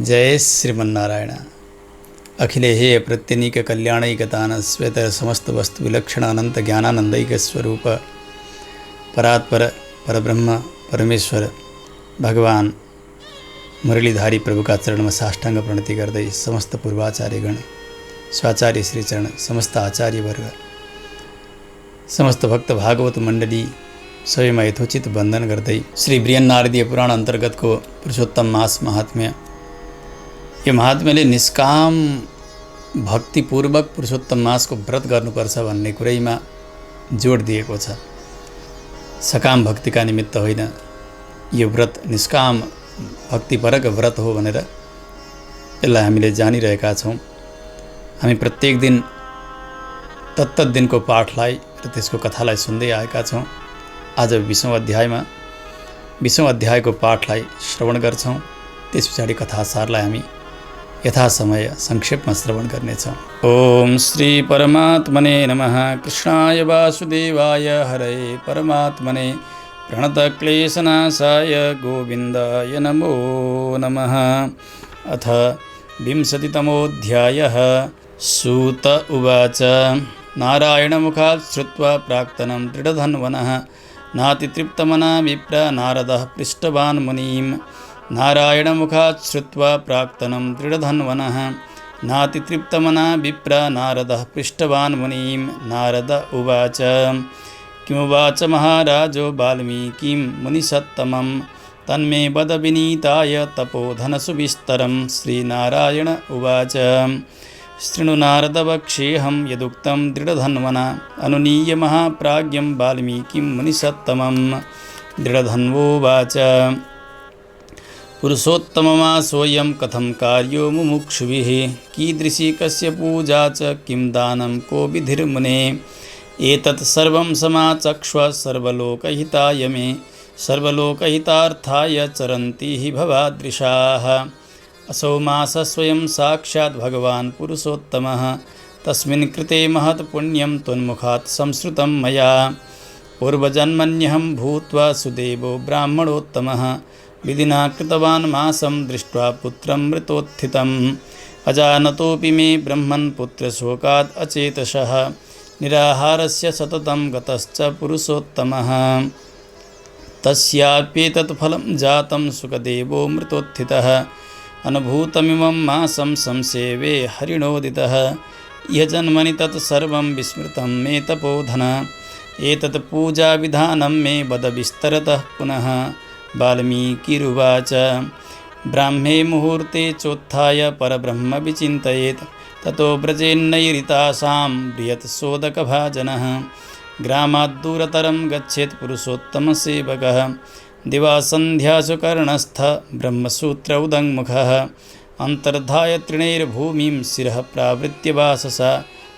जय श्रीमन्नारायण। अखिले हे प्रत्यनीक कल्याणैकतान श्वेत समस्त वस्तु विलक्षण अनंत ज्ञानानंदैक स्वरूप परात्पर परब्रह्म परमेश्वर भगवान मुरलीधारी प्रभु का चरण में साष्टांग प्रणति गर्दै समस्त पूर्वाचार्यगण स्वाचार्य श्रीचरण समस्त आचार्य वर्ग समस्त भक्त भागवत मंडली सबैमा यथोचित वंदन गर्दै श्री बृहन्नारदीय पुराण अंतर्गत को पुरुषोत्तम मास महात्म्य। यो महात्म्यले निष्काम भक्तिपूर्वक पुरुषोत्तम मासको व्रत गर्नुपर्छ भन्ने कुरैमा जोड दिएको छ। सकाम भक्तिका निमित्त होइन, यो व्रत निष्काम भक्तिपरक व्रत हो भनेर यसलाई हामीले जानिरहेका छौँ। हामी प्रत्येक दिन तत्त दिनको पाठलाई र त्यसको कथालाई सुन्दै आएका छौँ। आज 20औं अध्यायको पाठलाई श्रवण गर्छौँ। त्यस पछाडि कथासारलाई हामी यथासमय संक्षेपमा श्रवण गर्नेछौँ। ओम श्री परमात्मने नमः। कृष्णाय वासुदेवाय हरे परमात्मने प्रणतक्लेशनाशाय गोविन्दाय नमो नमः। अथ 20तमोऽध्यायः। सूत उवाच नारायणमुखात् श्रुत्वा प्राक्तनं दृढधन्वनः नातितृप्तमना विप्र नारदः पृष्टवान् मुनिं। नारायणमुखात् श्रुत्वा प्राक्तनं दृढधन्वनः नातितृप्तमना विप्र नारदः पृष्टवान् मुनिं। नारद उवाच किमुवाच महाराजो वाल्मीकिं मुनिसत्तमं तन्मे वद विनीताय तपोधनसुविस्तरं। श्रीनारायण उवाच शृणु नारद वक्ष्येऽहं यदुक्तं दृढधन्वना अनुनीय महाप्राज्ञं वाल्मीकिं मुनिसत्तमं। दृढधन्वोवाच पुरुषोत्तममासोऽयं कथं कार्यो मुमुक्षुभिः कीदृशी कस्य पूजा च किं दानं को विधिर्मुने। एतत् सर्वं समाचक्ष्व सर्वलोकहिताय मे सर्वलोकहितार्थाय चरन्ति हि भवादृशाः। असौ मासः स्वयं साक्षात् भगवान् पुरुषोत्तमः तस्मिन् कृते महत् पुण्यं त्वन्मुखात् संश्रुतं मया। पूर्वजन्मन्यहं भूत्वा सुदेवो ब्राह्मणोत्तमः विधिना कृतवान् मासं दृष्ट्वा पुत्रं मृतोत्थितम्। अजानतोऽपि मे ब्रह्मन् पुत्रशोकात् अचेतसः निराहारस्य सततं गतश्च पुरुषोत्तमः। तस्याप्येतत् फलं जातं सुखदेवो मृतोत्थितः अनुभूतमिमं मासं संसेवे हरिणोदितः। इह जन्मनि तत्सर्वं विस्मृतं मे तपोधन एतत् पूजाविधानं मे वद विस्तरतः पुनः। वाल्मीकिरुवाच ब्राह्मे मुहूर्ते चोत्थाय परब्रह्म विचिन्तयेत् ततो व्रजेन्नैरितासां बृहत्सोदकभाजनः। ग्रामाद्दूरतरं गच्छेत् पुरुषोत्तमसेवकः दिवासन्ध्यासु कर्णस्थ ब्रह्मसूत्र उदङ्मुखः। अन्तर्धाय तृणैर्भूमिं शिरः प्रावृत्य वाससा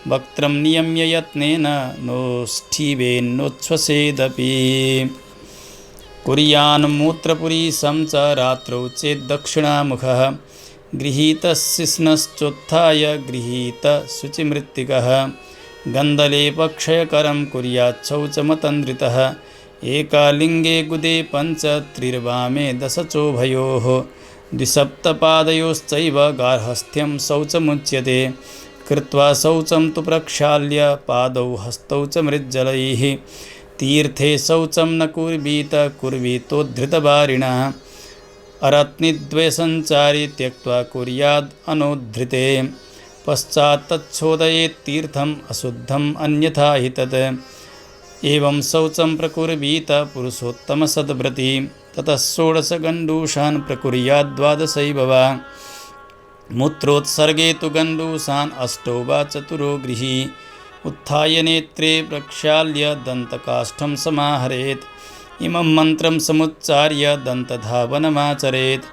वक्त्रं नियम्य यत्नेन नोष्ठीवेन्नोच्छ्वसेदपि। कुर्यान्मूत्रपुरीशं च रात्रौ चेद्दक्षिणामुखः गृहीतशिश्नश्चोत्थाय गृहीतशुचिमृत्तिकः। गन्धलेपक्षयकरं कुर्याच्छौचमतन्द्रितः एकालिङ्गे गुदे पञ्च त्रिर्वामे 10 चोभयोः द्विसप्तपादयोश्चैव गार्हस्थ्यं शौचमुच्यते। कृत्वा शौचं तु प्रक्षाल्य पादौ हस्तौ च मृज्जलैः तीर्थे शौचं न कुर्वीतोद्धृतवारिणः अरत्निद्वयसञ्चारी त्यक्त्वा कुर्याद् अनोद्धृते। पश्चात् तच्छोदयेत् तीर्थम् अशुद्धम् अन्यथा हि तत्। एवं शौचं प्रकुर्वीत पुरुषोत्तमसद्व्रती ततः 16 गण्डूषान् प्रकुर्याद् 12 वा। मूत्रोत्सर्गे तु गण्डूषान् 8 वा 4 गृही उत्थाय नेत्रे प्रक्षाल्य दन्तकाष्ठं समाहरेत्। इमं मन्त्रं समुच्चार्य दन्तधावनमाचरेत्।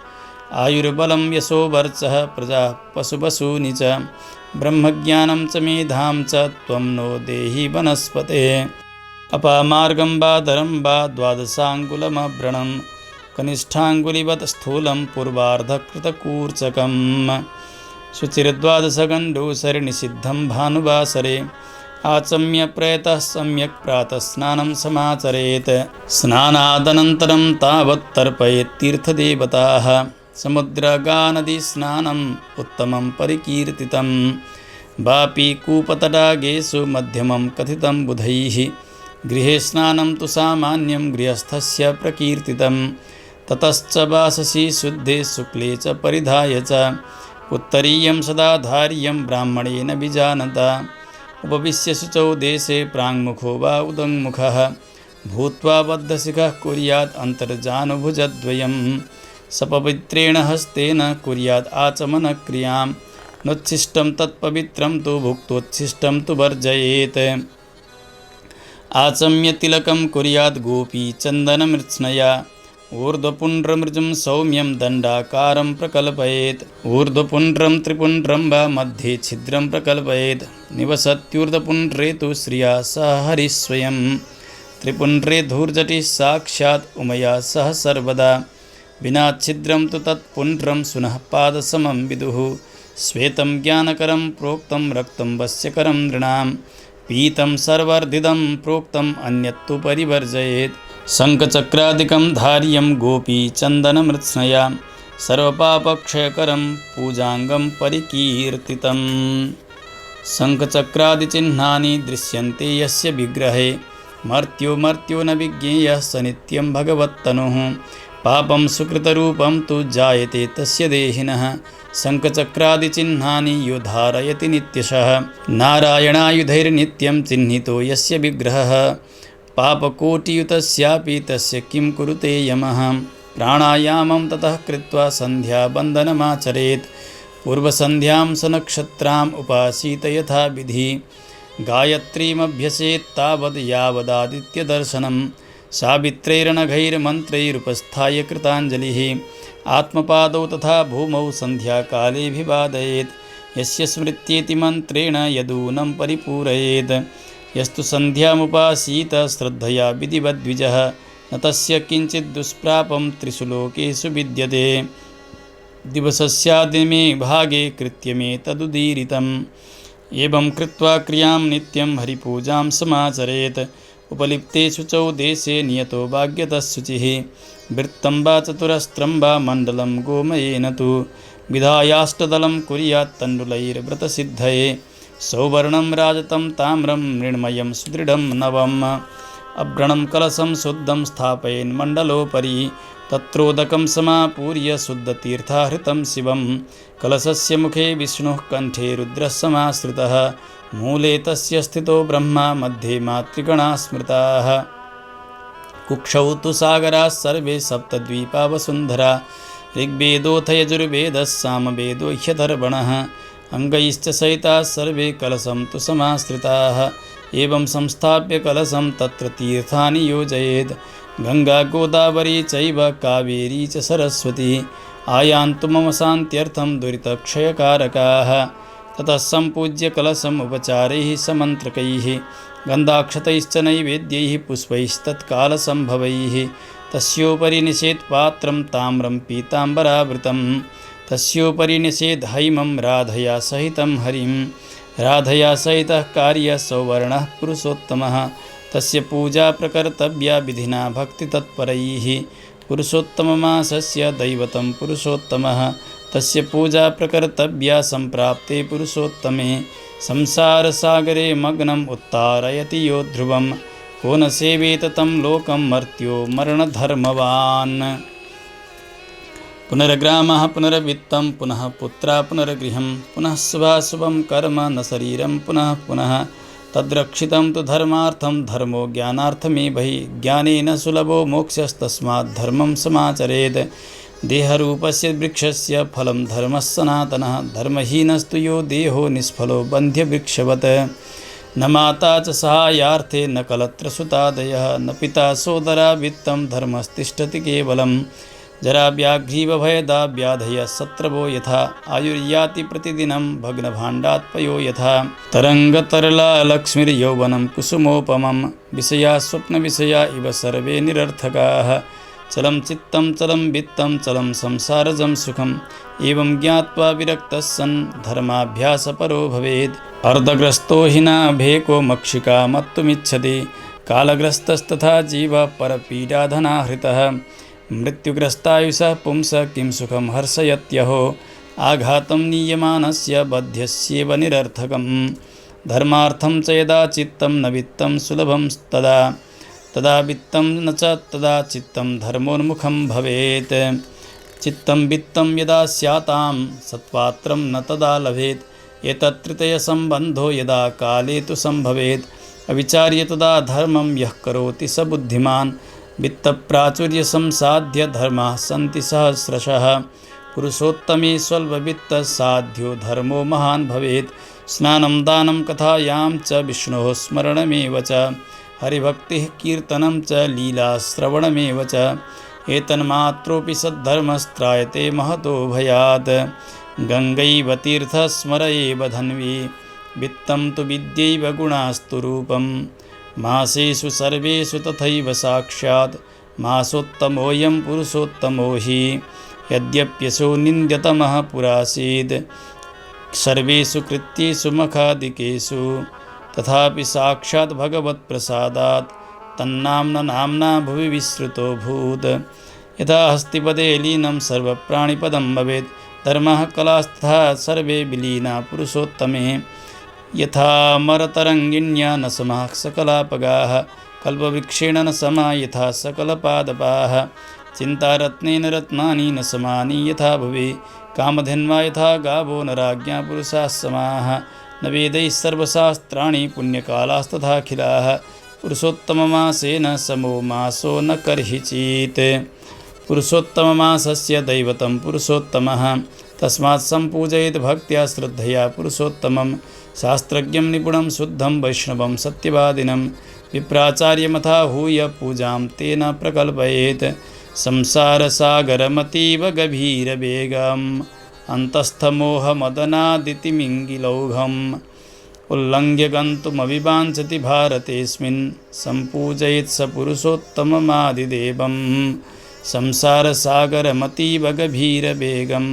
आयुर्बलं यशोवर्चः प्रजा पशुपशूनि च ब्रह्मज्ञानं च मेधां च त्वं नो देहि वनस्पते। अपामार्गं वा दरं वा 12 कनिष्ठाङ्गुलिवत् स्थूलं पूर्वार्धकृतकूर्चकम्। शुचिर्12 गण्डूसरिनिषिद्धं भानुवासरे आचम्य प्रयतः सम्यक् प्रातः स्नानं समाचरेत्। स्नानादनन्तरं तावत् तर्पयेत् तीर्थदेवताः समुद्रगानदीस्नानम् उत्तमं परिकीर्तितं वापि कूपतडागेषु मध्यमं कथितं बुधैः गृहे स्नानं तु सामान्यं गृहस्थस्य प्रकीर्तितं ततश्च वाससि शुद्धे शुक्ले च परिधाय च उत्तरीयं सदा धार्यं ब्राह्मणेन विजानता उपविश्य शुचौ देशे प्राङ्मुखो वा उदङ्मुखः भूत्वा बद्धशिखः कुर्यात् अन्तर्जानुभुजद्वयं सपवित्रेण हस्तेन कुर्यात् आचमनक्रियां नोच्छिष्टं तत्पवित्रं तु भुक्तोच्छिष्टं तु वर्जयेत् आचम्य तिलकं कुर्यात् गोपी चन्दनमृत्स्नया ऊर्ध्वपुण्ड्रमृजुं सौम्यं दण्डाकारं प्रकल्पयेत् ऊर्ध्वपुण्ड्रं त्रिपुण्ड्रं वा मध्ये छिद्रं प्रकल्पयेत् निवसत्यूर्ध्वपुण्ड्रे तु श्रिया सह हरिः स्वयं त्रिपुण्ड्रे धूर्जटिः साक्षात् उमया सह सर्वदा विना छिद्रं तु तत्पुण्ड्रं सुनः पादसमं विदुः श्वेतं ज्ञानकरं प्रोक्तं रक्तं वस्यकरं नृणां पीतं सर्वर्धिदं प्रोक्तम् अन्यत्तु परिवर्जयेत् शङ्खचक्रादिकं धार्यं गोपी चन्दनमृत्स्नया सर्वपापक्षयकरं पूजाङ्गं परिकीर्तितम् शङ्खचक्रादिचिह्नानि दृश्यन्ते यस्य विग्रहे मर्त्यो न विज्ञेयः स नित्यं भगवत्तनुः पापं सुकृतरूपं तु जायते तस्य देहिनः शङ्खचक्रादिचिह्नानि यो धारयति नित्यशः नारायणायुधैर्नित्यं चिह्नितो यस्य विग्रहः पापकोटियुतस्यापि तस्य किं कुरुते यमः प्राणायामं ततः कृत्वा सन्ध्यावन्दनमाचरेत् पूर्वसन्ध्यां सनक्षत्राम् उपासीत यथा विधि गायत्रीमभ्यसेत् तावद् यावदादित्यदर्शनं सावित्रैरनघैर्मन्त्रैरुपस्थाय कृताञ्जलिः आत्मपादौ तथा भूमौ सन्ध्याकालेऽभिवादयेत् यस्य स्मृत्येति मन्त्रेण यदूनं परिपूरयेत् यस्तु सन्ध्यामुपासीत श्रद्धया विधिवद्विजः न तस्य किञ्चित् दुष्प्रापं त्रिषु लोकेषु विद्यते दिवसस्यादिमे भागे कृत्यमेतदुदीरितम् एवं कृत्वा क्रियां नित्यं हरिपूजां समाचरेत् उपलिप्ते शुचौ देशे नियतो भाग्यतः शुचिः वृत्तं वा चतुरस्त्रं वा मण्डलं गोमयेन तु विधायाष्टदलं कुर्यात् तण्डुलैर्व्रतसिद्धये सौवर्णं राजतं ताम्रं मृण्मयं सुदृढं नवम् अभ्रणं कलशं शुद्धं स्थापयन्मण्डलोपरि तत्रोदकं समापूर्य शुद्धतीर्थाहृतं शिवं कलशस्य मुखे विष्णुः कण्ठे रुद्रः समाश्रितः मूले तस्य स्थितो ब्रह्मा मध्ये मातृगणाः स्मृताः कुक्षौ तु सागराः सर्वे सप्तद्वीपा वसुन्धरा ऋग्वेदोऽथ यजुर्वेदः सामवेदो ह्यथर्वणः अङ्गैश्च सहिताः सर्वे कलशं तु समाश्रिताः एवं संस्थाप्य कलशं तत्र तीर्थानि योजयेत् गङ्गा गोदावरी चैव कावेरी च सरस्वती आयान्तु मम शान्त्यर्थं दुरितक्षयकारकाः ततः सम्पूज्य कलशम् उपचारैः समन्त्रकैः गन्धाक्षतैश्च नैवेद्यैः पुष्पैस्तत्कालसम्भवैः तस्योपरि निषेत् पात्रं ताम्रं पीताम्बरावृतं तस्योपरि निषेद् हैमं राधया सहितं हरिं राधया सहितः कार्यः सौवर्णः पुरुषोत्तमः तस्य पूजा प्रकर्तव्या विधिना भक्तितत्परैः पुरुषोत्तममासस्य दैवतं पुरुषोत्तमः तस्य पूजा प्रकर्तव्या सम्प्राप्ते पुरुषोत्तमे संसारसागरे मग्नम् उत्तारयति यो ध्रुवं को न सेवेत तं लोकं मर्त्यो मरणधर्मवान् पुनर्ग्रामः पुनर्वित्तं पुनः पुत्रा पुनर्गृहं पुनः शुभाशुभं कर्म न शरीरं पुनः पुनः तद्रक्षितं तु धर्मार्थं धर्मो ज्ञानार्थमेव हि ज्ञानेन सुलभो मोक्षस्तस्मात् धर्मं समाचरेत् देहरूपस्य वृक्षस्य फलं धर्मः सनातनः धर्महीनस्तु यो देहो निष्फलो बन्ध्यवृक्षवत् न माता च सहायार्थे न कलत्रसुतादयः न पिता सोदरा वित्तं धर्मस्तिष्ठति केवलं जराव्याघ्रीवभयदाव्याधयः शत्रवो यथा आयुर्याति प्रतिदिनं भग्नभाण्डात्पयो यथा तरङ्गतरला लक्ष्मीर्यौवनं कुसुमोपमं विषया स्वप्नविषया इव सर्वे निरर्थकाः चलं चित्तं चलं वित्तं चलं संसारजं सुखम् एवं ज्ञात्वा विरक्तः सन् धर्माभ्यासपरो भवेत् अर्धग्रस्तो हि न भेको मक्षिका मत्तुमिच्छति कालग्रस्तस्तथा जीवः परपीडाधनाहृतः मृत्युग्रस्तायुषः पुंसः किं सुखं हर्षयत्यहो आघातं नीयमानस्य बध्यस्येव निरर्थकं धर्मार्थं च यदा चित्तं न वित्तं सुलभं तदा वित्तं न च तदा चित्तं धर्मोन्मुखं भवेत् चित्तं वित्तं यदा स्यातां सत्पात्रं न तदा लभेत् एतत् तृतीयसम्बन्धो यदा काले तु सम्भवेत् अविचार्य तदा धर्मं यः करोति स बुद्धिमान् वित्तप्राचुर्यसंसाध्य धर्माः सन्ति सहस्रशः पुरुषोत्तमे स्वल्पवित्तः साध्यो धर्मो महान् भवेत् स्नानं दानं कथायां च विष्णोः स्मरणमेव च हरिभक्तिः कीर्तनं च लीलाश्रवणमेव च एतन्मात्रोऽपि सद्धर्मस्त्रायते महतो भयात् गङ्गैव तीर्थस्मरयेव धन्वी वित्तं तु विद्यैव गुणास्तु रूपं मासेषु सर्वेषु तथैव साक्षात् मासोत्तमोऽयं पुरुषोत्तमो हि यद्यप्यसो निन्द्यतमः पुरासीद् सर्वेषु कृत्येषु मखादिकेषु तथापि साक्षात् भगवत्प्रसादात् तन्नाम्ना नाम्ना भुवि विश्रुतोऽभूत् यथा हस्तिपदे लीनं सर्वप्राणिपदं भवेत् धर्मः कलास्तथा सर्वे विलीना पुरुषोत्तमे यथा मरतरङ्गिण्या न समाः सकलापगाः कल्पवृक्षेण न समा यथा सकलपादपाः चिन्तारत्नेन रत्नानि न समानि यथा भुवि कामधेन्वा यथा गावो न राज्ञा पुरुषाः समाः न वेदैः सर्वशास्त्राणि पुण्यकालास्तथाखिलाः पुरुषोत्तममासेन समो मासो न कर्हिचित् पुरुषोत्तममासस्य दैवतं पुरुषोत्तमः तस्मात् सम्पूजयेत् भक्त्या श्रद्धया पुरुषोत्तमं शास्त्रज्ञं निपुणं शुद्धं वैष्णवं सत्यवादिनं विप्राचार्यमथाहूय पूजां तेन प्रकल्पयेत् संसारसागरमतीव गभीरवेगम् अन्तस्थमोहमदनादितिमिङ्गिलौघम् उल्लङ्घ्य गन्तुमविवाञ्छति भारतेऽस्मिन् सम्पूजयेत् स पुरुषोत्तममादिदेवम् संसारसागरमतीव गभीरवेगम्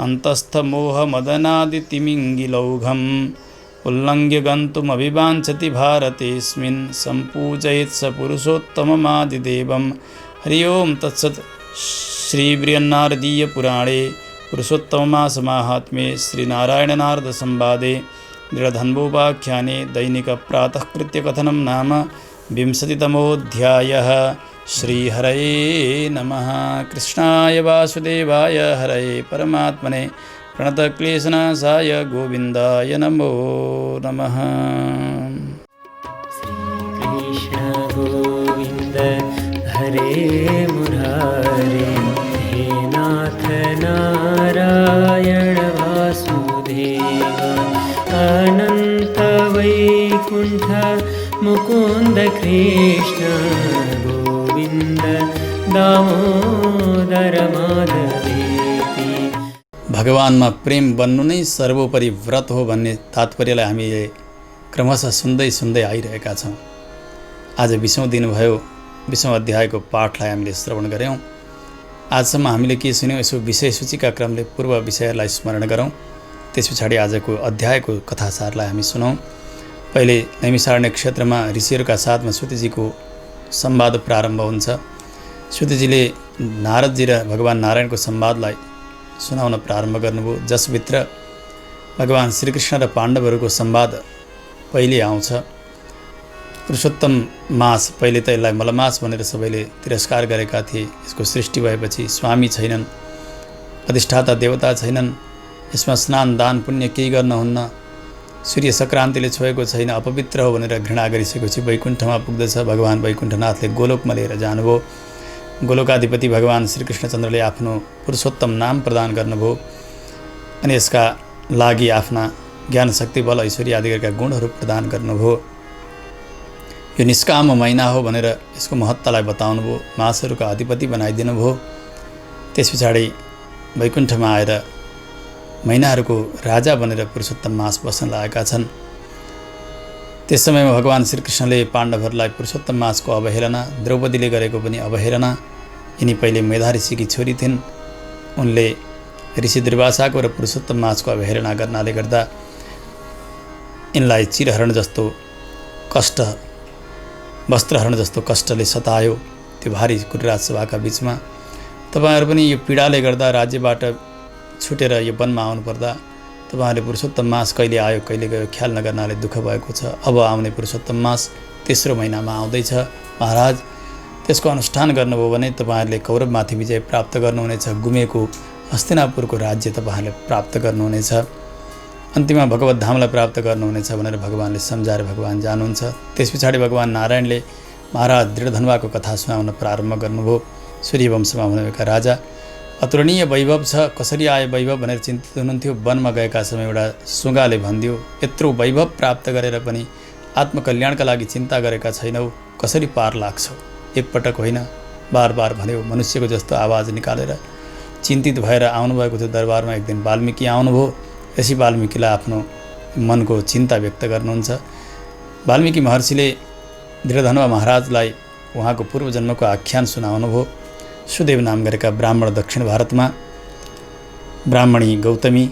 अन्तस्थमोहमदनादितिमिङ्गिलौघम् उल्लङ्घ्य गन्तुमविवाञ्छति भारतेऽस्मिन् सम्पूजयेत् स पुरुषोत्तममादिदेवम् हरि ओं तत्सत् श्रीब्रियन्नारदीयपुराणे पुरुषोत्तममासमाहात्म्ये श्रीनारायणनारदसंवादे दृढधन्वोपाख्याने दैनिकप्रातःकृत्यकथनं नाम 20तमोऽध्यायः। श्रीहरये नमः। कृष्णाय वासुदेवाय हरये परमात्मने प्रणतक्लेशनाशाय गोविन्दाय नमो नमः। श्रीकृष्ण गोविन्द हरे मुरारे हे नाथ नारायण वासुदेव अनन्त वैकुण्ठ मुकुन्द कृष्ण गोविन्द दामोदर माधवेति। भगवानमा प्रेम बन्नु नै सर्वोपरि व्रत हो भन्ने तात्पर्यलाई हामीले क्रमशः सुन्दै आइरहेका छौँ। आज 20औं दिन भयो, 20औं अध्यायको पाठलाई हामीले श्रवण गऱ्यौँ। आजसम्म हामीले के सुन्यौँ, यसो विषय सूचीका क्रमले पूर्व विषयलाई स्मरण गरौँ। त्यस पछाडि आजको अध्यायको कथासारलाई हामी सुनौँ। पहिले नैमिषारण्य क्षेत्रमा ऋषिहरूका साथमा सुतजीको संवाद प्रारम्भ हुन्छ। सुतजीले नारदजी र भगवान नारायणको संवादलाई सुनाउन प्रारम्भ गर्नुभयो, जसभित्र भगवान श्रीकृष्ण र पाण्डवहरूको संवाद पहिले आउँछ। पुरुषोत्तम मास, पहिले त यसलाई मलमास भनेर सबैले तिरस्कार गरेका थिए। यसको सृष्टि भएपछि स्वामी छैनन्, अधिष्ठाता देवता छैनन्, यसमा स्नान दान पुण्य केही गर्नुहुन्न, सूर्य सङ्क्रान्तिले छोएको छैन, अपवित्र हो भनेर घृणा गरिसकेपछि वैकुण्ठमा पुग्दछ। भगवान वैकुण्ठनाथले गोलोकमा लिएर जानुभयो। गोलोकाधिपति भगवान श्रीकृष्णचन्द्रले आफ्नो पुरुषोत्तम नाम प्रदान गर्नुभयो अनि यसका लागि आफ्ना ज्ञान शक्ति बल ऐश्वर्य आदिका गुणहरू प्रदान गर्नुभयो। यो निष्काम महिना हो भनेर यसको महत्त्वलाई बताउनुभयो, मासहरूका अधिपति बनाइदिनु भयो। त्यस पछाडि वैकुण्ठमा आएर महिनाहरूको राजा बनेर पुरुषोत्तम मास बस्न लागेका छन्। त्यस समयमा भगवान श्रीकृष्णले पाण्डवहरूलाई पुरुषोत्तम मासको अवहेलना, द्रौपदीले गरेको पनि अवहेलना, यिनी पहिले मेधा ऋषिकी छोरी थिइन्, उनले ऋषि दुर्वासाको र पुरुषोत्तम मासको अवहेलना गर्नाले गर्दा यिनलाई चिरहरण जस्तो कष्ट, वस्त्रहरण जस्तो कष्टले सतायो। त्यो भारी कुटराज सभाका बिचमा तपाईँहरू पनि यो पीडाले गर्दा राज्यबाट छुटेर यो वनमा आउनुपर्दा तपाईँहरूले पुरुषोत्तम मास कहिले आयो कहिले गयो ख्याल नगर्नाले दुःख भएको छ। अब आउने पुरुषोत्तम मास तेस्रो महिनामा आउँदैछ। महाराज त्यसको अनुष्ठान गर्नुभयो भने तपाईँहरूले कौरवमाथि विजय प्राप्त गर्नुहुनेछ। गुमेको हस्तिनापुरको राज्य तपाईँहरूले प्राप्त गर्नुहुनेछ। अन्तिममा भगवत धामलाई प्राप्त गर्नुहुनेछ भनेर भगवानले सम्झाएर भगवान जानुहुन्छ। त्यस पछाडि भगवान नारायणले महाराज दृढधनुवाको कथा सुनाउन प्रारम्भ गर्नुभयो। सूर्यवंशमा हुनुभएका राजा अतुलनीय वैभव छ, कसरी आए वैभव भनेर चिन्तित हुनुहुन्थ्यो। वनमा गएका समय एउटा सुगाले भनिदियो, यत्रो वैभव प्राप्त गरेर पनि आत्मकल्याणका लागि चिन्ता गरेका छैनौ, कसरी पार लाग्छौ। एकपटक होइन बार बार भन्यो। मनुष्यको जस्तो आवाज निकालेर चिन्तित भएर आउनुभएको थियो दरबारमा। एक दिन वाल्मीकि आउनुभयो। यसै वाल्मीकिलाई आफ्नो मनको चिन्ता व्यक्त गर्नुहुन्छ। वाल्मीकि महर्षिले दृढधनुवा महाराजलाई उहाँको पूर्वजन्मको आख्यान सुनाउनुभयो। सुदेव नाम गरेका ब्राह्मण दक्षिण भारतमा, ब्राह्मणी गौतमी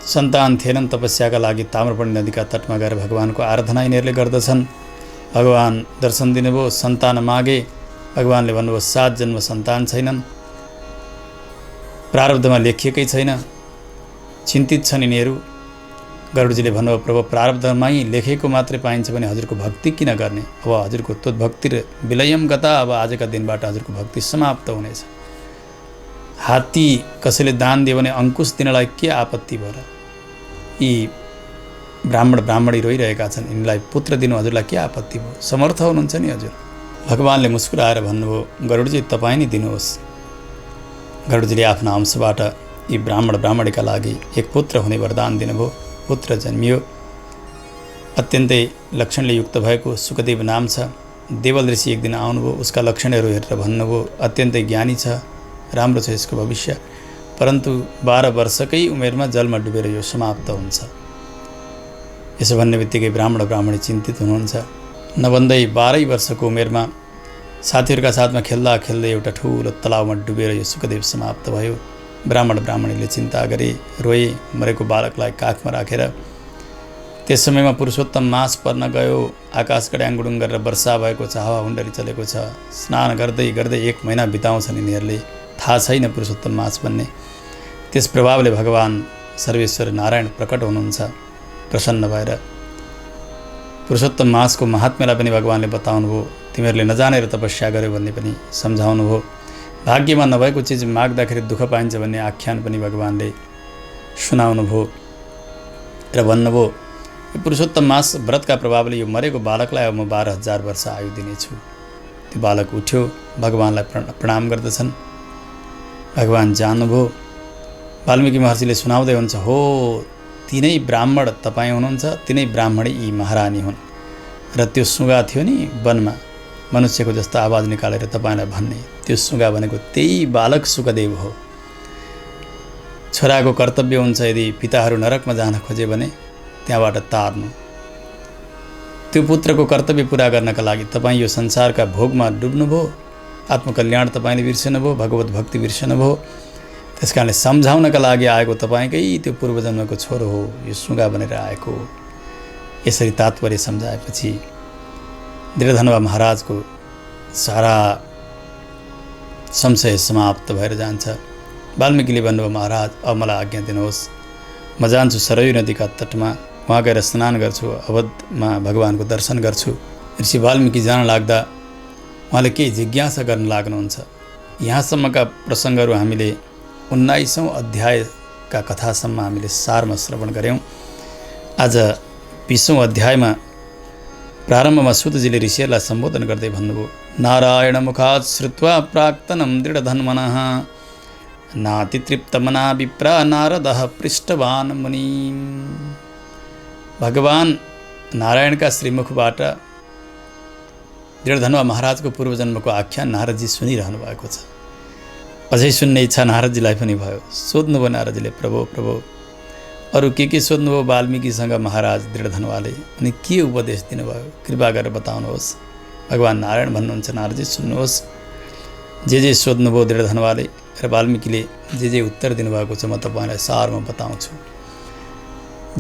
सन्तान थिएनन्। तपस्याका लागि ताम्रपर्णी नदीका तटमा गएर भगवानको आराधना यिनीहरूले गर्दछन्। भगवान दर्शन दिनुभयो, सन्तान मागे। भगवानले भन्नुभयो 7 जन्म सन्तान छैनन्, प्रारब्धमा लेखिएकै छैन, चिन्तित छन् यिनीहरू। गरुडजीले भन्नुभयो, प्रभु प्रारब्धमै लेखेको मात्रै पाइन्छ भने हजुरको भक्ति किन गर्ने। अब हजुरको तद्भक्ति विलयम गता, अब आजका दिनबाट हजुरको भक्ति समाप्त हुनेछ। हात्ती कसैले दान दियो भने अङ्कुश दिनलाई के आपत्ति भयो र। यी ब्राह्मणी रोइरहेका छन्, यिनलाई पुत्र दिनु हजुरलाई के आपत्ति भयो, समर्थ हुनुहुन्छ नि हजुर। भगवानले मुस्कुराएर भन्नुभयो, गरुडजी तपाईँ नै दिनुहोस्। गरुडजीले आफ्नो अंशबाट यी ब्राह्मणीका लागि एक पुत्र हुने वरदान दिनुभयो। पुत्र जन्मियो। अत्यन्तै लक्षणले युक्त भएको सुखदेव नाम छ। देवल ऋषि एक दिन आउनुभयो। उसका लक्षणहरू हेरेर भन्नुभयो, अत्यन्तै ज्ञानी छ, राम्रो छ यसको भविष्य, परन्तु 12 वर्षकै उमेरमा जलमा डुबेर यो समाप्त हुन्छ। यसो भन्ने बित्तिकै ब्राह्मणी चिन्तित हुनुहुन्छ। नभन्दै 12 वर्षको उमेरमा साथीहरूका साथमा खेल्दा खेल्दै एउटा ठुलो तलाउमा डुबेर यो सुखदेव समाप्त भयो। ब्राह्मणीले चिन्ता गरे, रोए। मरेको बालकलाई काखमा राखेर त्यस समयमा पुरुषोत्तम मास पर्न गयो। आकाश गड्याङगुडुङ गरेर वर्षा भएको छ, हावा हुन्डरी चलेको छ। स्नान गर्दै गर्दै 1 महिना बिताउँछन् यिनीहरूले, थाहा छैन पुरुषोत्तम मास भन्ने। त्यस प्रभावले भगवान सर्वेश्वर नारायण प्रकट हुनुहुन्छ। प्रसन्न भएर पुरुषोत्तम मासको महात्म्यलाई पनि भगवानले बताउनुभयो। तिमीहरूले नजानेर तपस्या गर्यो भन्ने पनि सम्झाउनुभयो। भाग्यमा नभएको चिज माग्दाखेरि दुःख पाइन्छ भन्ने आख्यान पनि भगवानले सुनाउनुभयो र भन्नुभयो, यो पुरुषोत्तम मास व्रतका प्रभावले यो मरेको बालकलाई अब म 12,000 वर्ष आयु दिनेछु। त्यो बालक उठ्यो, भगवानलाई प्रणाम गर्दछन्। भगवान जान्नुभयो। वाल्मीकि महर्षिले सुनाउँदै हुन्छ, हो तिनै ब्राह्मण तपाईँ हुनुहुन्छ, तिनै ब्राह्मणी यी महारानी हुन्। र त्यो सुगा थियो नि वनमा, मनुष्यको जस्तो आवाज निकालेर तपाईँलाई भन्ने, त्यो सुगा भनेको त्यही बालक सुखदेव हो। छोराको कर्तव्य हुन्छ यदि पिताहरू नरकमा जान खोजे भने त्यहाँबाट तार्नु। त्यो पुत्रको कर्तव्य पुरा गर्नका लागि तपाईँ यो संसारका भोगमा डुब्नुभयो, आत्मकल्याण तपाईँले बिर्सनुभयो, भगवत भक्ति बिर्सनुभयो। त्यस कारणले सम्झाउनका लागि आएको तपाईँकै त्यो पूर्वजन्मको छोरो हो, यो सुगा बनेर आएको। यसरी तात्पर्य सम्झाएपछि दृढधनुवा महाराजको सारा संशय समाप्त भएर जान्छ। वाल्मीकिले भन्नुभयो, महाराज अब मलाई आज्ञा दिनुहोस्, म जान्छु सरयू नदीका तटमा, वहाँ गएर स्नान गर्छु, अवधमा भगवानको दर्शन गर्छु। ऋषि वाल्मीकि जान लाग्दा उहाँले केही जिज्ञासा गर्न लाग्नुहुन्छ। यहाँसम्मका प्रसङ्गहरू हामीले 19औं अध्यायका कथासम्म हामीले सारमा श्रवण गऱ्यौँ। आज 20औं अध्यायमा प्रारम्भमा सुतजीले ऋषिहरूलाई सम्बोधन गर्दै भन्नुभयो, नारायण मुखात् श्रुत्वा प्राक्तनं दृढधन्वनः नातितृप्तमना विप्रा नारदः पृष्ठवान् मुनिम्। भगवान नारायणका श्रीमुखबाट दृढधनुवा महाराजको पूर्वजन्मको आख्यान नारदजी सुनिरहनु भएको छ। अझै सुन्ने इच्छा नारदजीलाई पनि भयो। सोध्नुभयो नारदजीले, प्रभु अरू के सोध्नुभयो वाल्मीकिसँग महाराज दृढधनुवाले, अनि के उपदेश दिनुभयो कृपा गरेर बताउनुहोस्। भगवान नारायण भन्नुहुन्छ, नारदजी सुन्नुहोस्, जे सोध्नुभयो दृढधनुवाले र वाल्मीकिले जे उत्तर दिनुभएको छ म तपाईँलाई सारमा बताउँछु।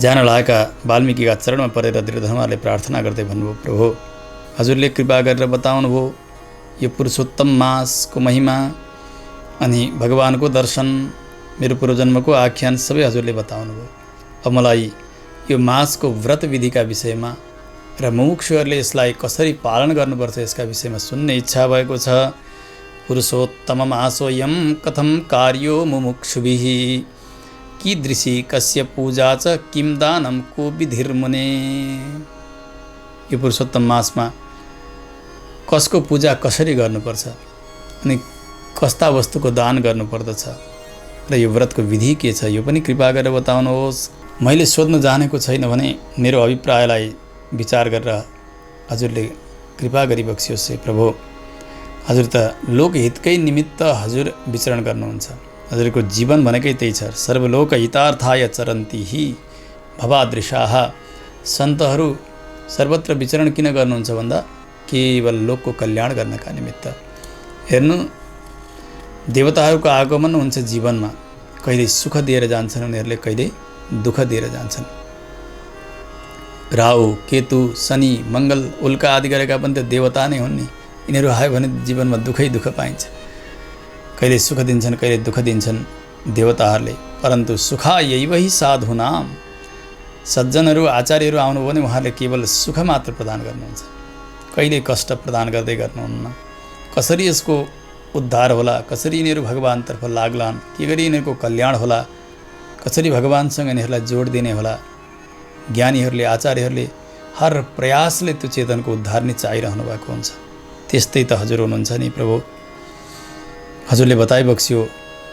जान लागेका वाल्मीकिका चरणमा परेर दृढधनुवाले प्रार्थना गर्दै भन्नुभयो, प्रभु हजुरले कृपा गरेर बताउनुभयो यो पुरुषोत्तम मासको महिमा अनि भगवानको दर्शन, मेरो पूर्वजन्मको आख्यान सबै हजुरले बताउनु भयो। अब मलाई यो मासको व्रत विधिका विषयमा र मुमुक्षुहरूले यसलाई कसरी पालन गर्नुपर्छ यसका विषयमा सुन्ने इच्छा भएको छ। पुरुषोत्तमम् आसोऽयं कथं कार्यो मुमुक्षुभिः, कीदृशी कस्य पूजा च किं दानं को विधिर्मुने। यो पुरुषोत्तम मासमा कसको पूजा कसरी गर्नुपर्छ अनि कस्ता वस्तुको दान गर्नुपर्दछ र यो व्रतको विधि के छ यो पनि कृपा गरेर बताउनुहोस्। मैले सोध्न जानेको छैन भने मेरो अभिप्रायलाई विचार गरेर हजुरले कृपा गरिबक्सियोस् हे प्रभु। हजुर त लोकहितकै निमित्त हजुर विचरण गर्नुहुन्छ। हजुरको जीवन भनेकै त्यही छ, सर्वलोक हितार्थाय चरन्ति हि भवादृशाः। सन्तहरू सर्वत्र विचरण किन गर्नुहुन्छ भन्दा केवल लोकको कल्याण गर्नका निमित्त। हेर्नु, देवताहरूको आगमन हुन्छ जीवनमा, कहिले सुख दिएर जान्छन् उनीहरूले, कहिले दुःख दिएर जान्छन्। राहु, केतु, शनि, मङ्गल, उल्का आदि गरेका पनि त देवता नै हुन् नि। यिनीहरू आयो भने जीवनमा दुःखै दुःख पाइन्छ। कहिले सुख दिन्छन्, कहिले दुःख दिन्छन् देवताहरूले। परन्तु सुखायैव हि साधूनाम, सज्जनहरू आचार्यहरू आउनु भने उहाँहरूले केवल सुख मात्र प्रदान गर्नुहुन्छ, कहिले कष्ट प्रदान गर्दै गर्नुहुन्न। कसरी यसको उद्धार होला, कसरी यिनीहरू भगवानतर्फ लाग्लान्, के गरी यिनीहरूको कल्याण होला, कसरी भगवानसँग यिनीहरूलाई जोड दिने होला, ज्ञानीहरूले आचार्यहरूले हर प्रयासले त्यो चेतनको उद्धार नै चाहिरहनु भएको हुन्छ। त्यस्तै त हजुर हुनुहुन्छ नि प्रभु। हजुरले बताइबक्सियो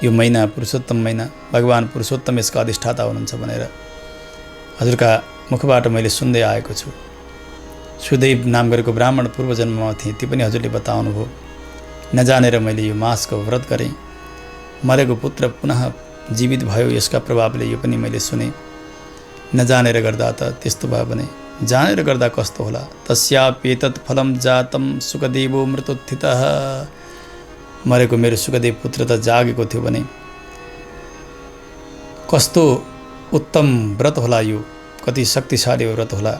यो महिना पुरुषोत्तम महिना, भगवान पुरुषोत्तम यसका अधिष्ठाता हुनुहुन्छ भनेर हजुरका मुखबाट मैले सुन्दै आएको छु। सुदेव नाम गरेको ब्राह्मण पूर्वजन्ममा थिए, ती पनि हजुरले बताउनु भयो। नजानेर मैले यो मासको व्रत गरेँ, मरेको पुत्र पुनः जीवित भयो यसका प्रभावले, यो पनि मैले सुने। नजानेर गर्दा त त्यस्तो भयो भने जानेर गर्दा कस्तो होला। तस्याप्येतत् फलं जातं सुखदेवो मृत्युत्थितः। मरेको मेरो सुखदेव पुत्र त जागेको थियो भने कस्तो उत्तम व्रत होला यो, कति शक्तिशाली व्रत होला।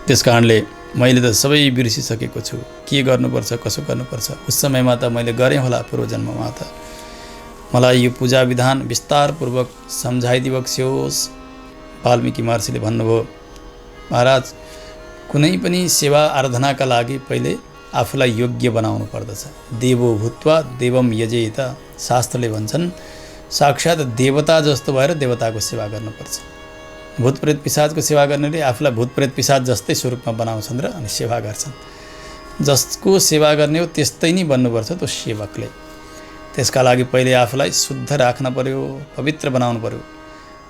त्यस कारणले मैले त सबै बिर्सिसकेको छु, के गर्नुपर्छ कसो गर्नुपर्छ। उस समयमा त मैले गरेँ होला, पूर्वजन्ममा त मलाई यो पूजा विधान विस्तारपूर्वक सम्झाइदिबक्सियोस्। वाल्मीकि महर्षिले भन्नुभयो, महाराज कुनै पनि सेवा आराधनाका लागि पहिले आफूलाई योग्य बनाउनु पर्दछ। देवो भूत्वा देवम यजेत, शास्त्रले भन्छन् साक्षात् देवता जस्तो भएर देवताको सेवा गर्नुपर्छ। भूतप्रेत पिशाचको सेवा गर्नेले आफूलाई भूतप्रेत पिशाच जस्तै स्वरूपमा बनाउँछन् र अनि सेवा गर्छन्। जसको सेवा गर्ने हो त्यस्तै नै बन्नुपर्छ त्यो सेवकले। त्यसका लागि पहिले आफूलाई शुद्ध राख्न पर्यो, पवित्र बनाउनु पर्यो।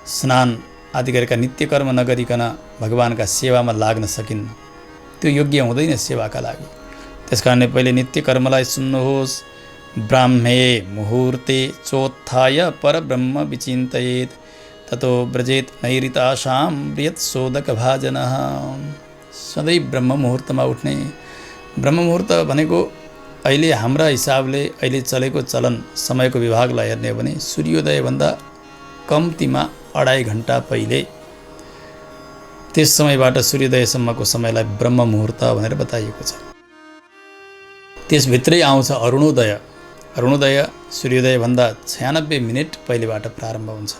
स्नान आदि गरेका नित्य कर्म नगरिकन भगवानका सेवामा लाग्न सकिन्न, त्यो योग्य हुँदैन सेवाका लागि। त्यसकारणले पहिले नित्य कर्मलाई सुन्नुहोस्। ब्राह्मे मुहूर्ते चोत्थाय परब्रह्म विचिन्तयेत्, ततो व्रजेत नैरिताशां बृहत् सोदक भाजनः। सधैँ ब्रह्म मुहुर्तमा उठ्ने। ब्रह्म मुहुर्त भनेको अहिले हाम्रा हिसाबले अहिले चलेको चलन समयको विभागलाई हेर्ने हो भने सूर्योदयभन्दा कम्तीमा 2.5 घण्टा पहिले, त्यस समयबाट सूर्योदयसम्मको समयलाई ब्रह्म मुहुर्त भनेर बताइएको छ। त्यसभित्रै आउँछ अरुणोदय। अरुणोदय सूर्योदयभन्दा 96 मिनेट पहिलेबाट प्रारम्भ हुन्छ।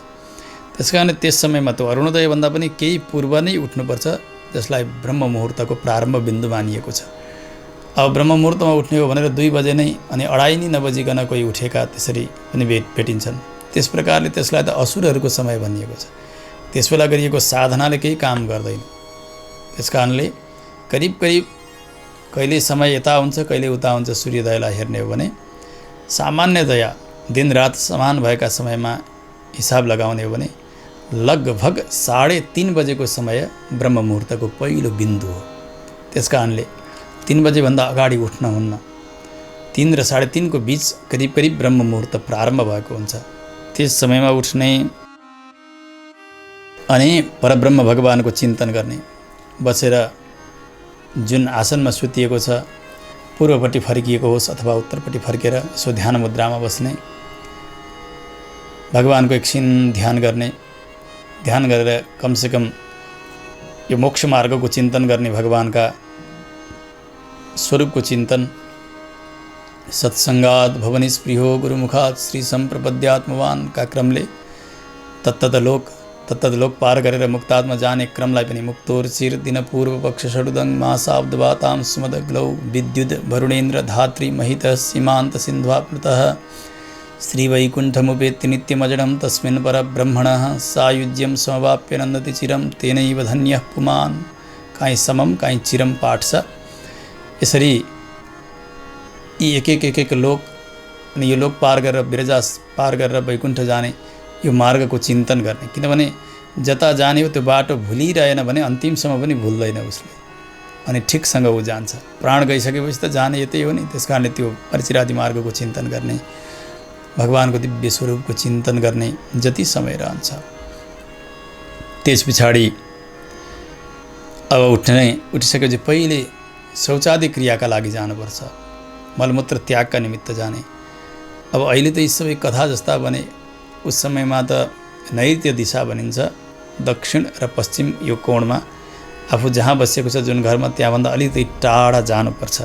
त्यसकारण त्यस समयमा त अरुणोदयभन्दा पनि केही पूर्व नै उठ्नुपर्छ, जसलाई ब्रह्म मुहुर्तको प्रारम्भ बिन्दु मानिएको छ। अब ब्रह्म मुहुर्तमा उठ्ने हो भनेर 2 बजे नै अनि 2:30 नै नबजिकन कोही उठेका त्यसरी पनि भेटिन्छन्। त्यस प्रकारले त्यसलाई त असुरहरूको समय भनिएको छ। त्यसबेला गरिएको साधनाले केही काम गर्दैन। त्यसकारणले करिब करिब कहिले समय यता हुन्छ कहिले उता हुन्छ सूर्योदयलाई हेर्ने हो भने सामान्यतया दिनरात समान भएका समयमा हिसाब लगाउने हो भने लगभग 3:30 बजेको समय ब्रह्म मुहुर्तको पहिलो बिन्दु हो। त्यसकारणले 3 बजेभन्दा अगाडि उठ्न हुन्न। 3 र 3:30 को बीच करिब करिब ब्रह्म मुहुर्त प्रारम्भ भएको हुन्छ। त्यस समयमा उठ्ने अनि परब्रह्म भगवानको चिन्तन गर्ने। बसेर जुन आसनमा सुतिएको छ पूर्वपट्टि फर्किएको होस् अथवा उत्तरपट्टि फर्केर यसो ध्यान मुद्रामा बस्ने, भगवानको एकछिन ध्यान गर्ने। ध्यान गरेर कमसेकम यो मोक्ष मार्गको चिन्तन गर्ने, भगवानका स्वरूपको चिन्तन सत्संगात भवनिस्पृहो गुरुमुखात श्री सम्प्रपद्यात्मवान का क्रमले तत्तद लोक पार गरेर मुक्तात्मा जाने क्रमलाई पनि मुक्तोर चिर दिन पूर्व पक्ष षडुदङ मासाब्दवाताम सुमद ग्लौ विद्युत वरुणेन्द्र धात्री महित सीमान्त सिन्ध्वाप्लुतः श्री वैकुण्ठमुपेत्ति नित्यमजडं तस्मिन् परब्रह्मणः सायुज्यं समवाप्य नन्दति चिरं तेनैव धन्यः पुमान्। काहीँ समम काहीँ चिरम पाठ छ। यसरी यी एक लोक अनि यो लोक पार गरेर बिरजा पार गरेर वैकुण्ठ जाने यो मार्गको चिन्तन गर्ने, किनभने जता जाने हो त्यो बाटो भुलिरहेन भने अन्तिमसम्म पनि भुल्दैन उसले, अनि ठिकसँग ऊ जान्छ। प्राण गइसकेपछि त जाने यतै हो नि, त्यस कारणले त्यो परिचिरादि मार्गको चिन्तन गर्ने, भगवानको दिव्य स्वरूपको चिन्तन गर्ने जति समय रहन्छ त्यस पछाडि अब उठिसकेपछि पहिले शौचादि क्रियाका लागि जानुपर्छ, मलमूत्र त्यागका निमित्त जाने। अब अहिले त यी सबै कथा जस्ता बने, उस समयमा त नैऋत्य दिशा भनिन्छ, दक्षिण र पश्चिम यो कोणमा आफू जहाँ बसेको छ जुन घरमा त्यहाँभन्दा अलिकति टाढा जानुपर्छ।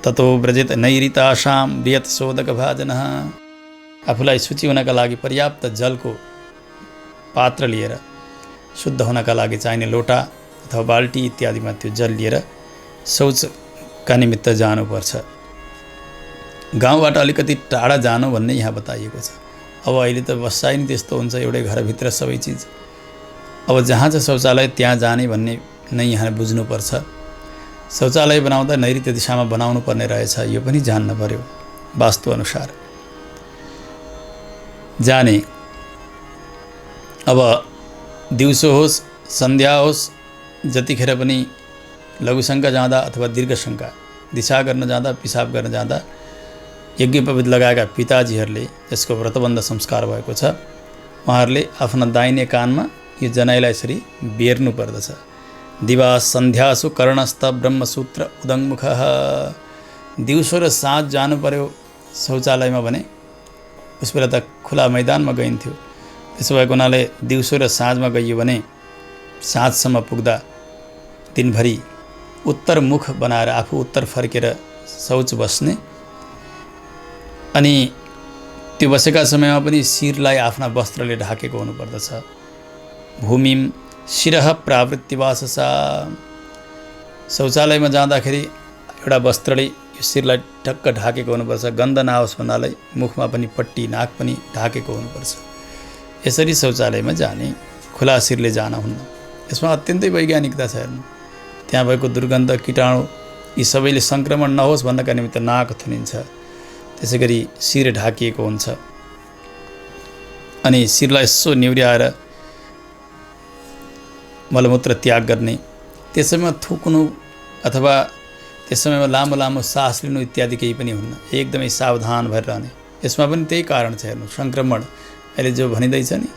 ततो व्रजेत नैऋताशां वियत शोधक भाजनः। आफूलाई शुचि हुनका लागि पर्याप्त जलको पात्र लिएर, शुद्ध हुनका लागि चाहिने लोटा अथवा बाल्टी इत्यादिमा त्यो जल लिएर शौचका निमित्त जानुपर्छ। गाउँबाट अलिकति टाढा जानु भन्ने यहाँ बताइएको छ। अब अहिले त बसाइ नि त्यस्तो हुन्छ, एउटै घरभित्र सबै चिज। अब जहाँ चाहिँ शौचालय त्यहाँ जाने भन्ने नै यहाँ बुझ्नुपर्छ। शौचालय बनाउँदा नैऋत्य दिशामा बनाउनु पर्ने रहेछ, यो पनि जान्न पर्यो वास्तुअनुसार जाने। अब दिउँसो होस् सन्ध्या होस्, जतिखेर पनि लघुशङ्का जाँदा अथवा दीर्घशङ्का दिशा गर्न जाँदा, पिसाब गर्न जाँदा यज्ञोपवीत लगाएका पिताजीहरूले, जसको व्रतबन्ध संस्कार भएको छ, उहाँहरूले आफ्ना दाहिने कानमा यो जनाइलाई यसरी बेर्नु पर्दछ। दिवा सन्ध्यासु कर्णस्थ ब्रह्मसूत्र उदङ्मुखः। दिउँसो र साँझ जानु पर्यो शौचालयमा भने, उस बेला त खुला मैदानमा गइन्थ्यो। त्यसो भएको हुनाले दिउँसो र साँझमा गइयो भने साँझसम्म पुग्दा दिनभरि उत्तरमुख बनाएर आफू उत्तर फर्केर शौच बस्ने। अनि त्यो बसेका समयमा पनि शिरलाई आफ्ना वस्त्रले ढाकेको हुनुपर्दछ। भूमिम शिरः प्रावृत्तिवाससा। शौचालयमा जाँदाखेरि एउटा वस्त्रले यो शिरलाई ढक्क ढाकेको हुनुपर्छ। गन्ध नआओस् भन्नाले मुखमा पनि पट्टी, नाक पनि ढाकेको हुनुपर्छ। यसरी शौचालयमा जाने, खुला शिरले जान हुन्न। यसमा अत्यन्तै वैज्ञानिकता छ। हेर्नु, त्यहाँ भएको दुर्गन्ध, कीटाणु यी सबैले सङ्क्रमण नहोस् भन्नका निमित्त नाक थुनिन्छ। त्यसै गरी शिर ढाकिएको हुन्छ। अनि शिरलाई यसो निहुर्याएर मलमूत्र त्याग गर्ने। त्यस समयमा थुक्नु अथवा त्यस समयमा लामो लामो सास लिनु इत्यादि केही पनि हुन्न। एकदमै सावधान भएर रहने। यसमा पनि त्यही कारण छ। हेर्नु, सङ्क्रमण अहिले जो भनिँदैछ नि,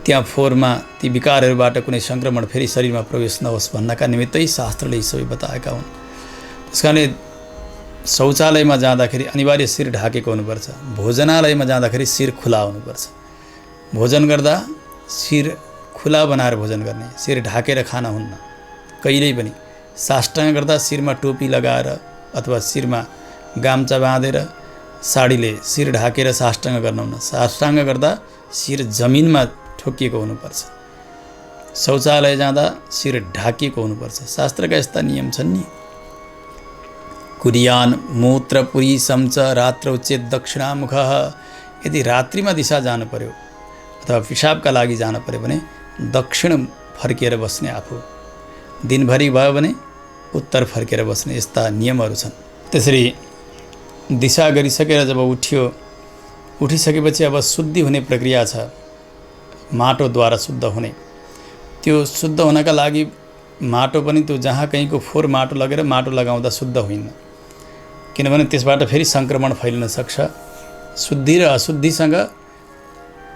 त्यहाँ फोहोरमा ती विकारहरूबाट कुनै सङ्क्रमण फेरि शरीरमा प्रवेश नहोस् भन्नका निमित्तै शास्त्रले यी सबै बताएका हुन्। त्यस कारणले शौचालयमा जाँदाखेरि अनिवार्य शिर ढाकेको हुनुपर्छ। भोजनालयमा जाँदाखेरि शिर खुला हुनुपर्छ। भोजन गर्दा शिर खुला बनाएर भोजन गर्ने, शिर ढाकेर खान हुन्न कहिल्यै पनि। साष्टाङ्ग गर्दा शिरमा टोपी लगाएर अथवा शिरमा गाम्चा बाँधेर साडीले शिर ढाकेर साष्टाङ्ग गर्न हुन्न। साष्टाङ्ग गर्दा शिर जमिनमा ठोकिएको हुनुपर्छ। शौचालय जाँदा शिर ढाकिएको हुनुपर्छ। शास्त्रका यस्ता नियम छन् नि। कुरियान मूत्रपुरी समच रात्रौ चेत दक्षिणामुखः। यदि रात्रिमा दिशा जानु पर्यो अथवा पिसाबका लागि जानु पर्यो भने दक्षिण फर्केर बस्ने आफू, दिनभरि भयो भने उत्तर फर्केर बस्ने, यस्ता नियमहरू छन्। त्यसरी दिशा गरिसकेर जब उठिसकेपछि अब शुद्धि हुने प्रक्रिया छ, माटोद्वारा शुद्ध हुने। त्यो शुद्ध हुनका लागि माटो पनि त्यो जहाँ कहीँको फोहोर माटो लगेर माटो लगाउँदा शुद्ध होइन, किनभने त्यसबाट फेरि सङ्क्रमण फैलिन सक्छ। शुद्धि र अशुद्धिसँग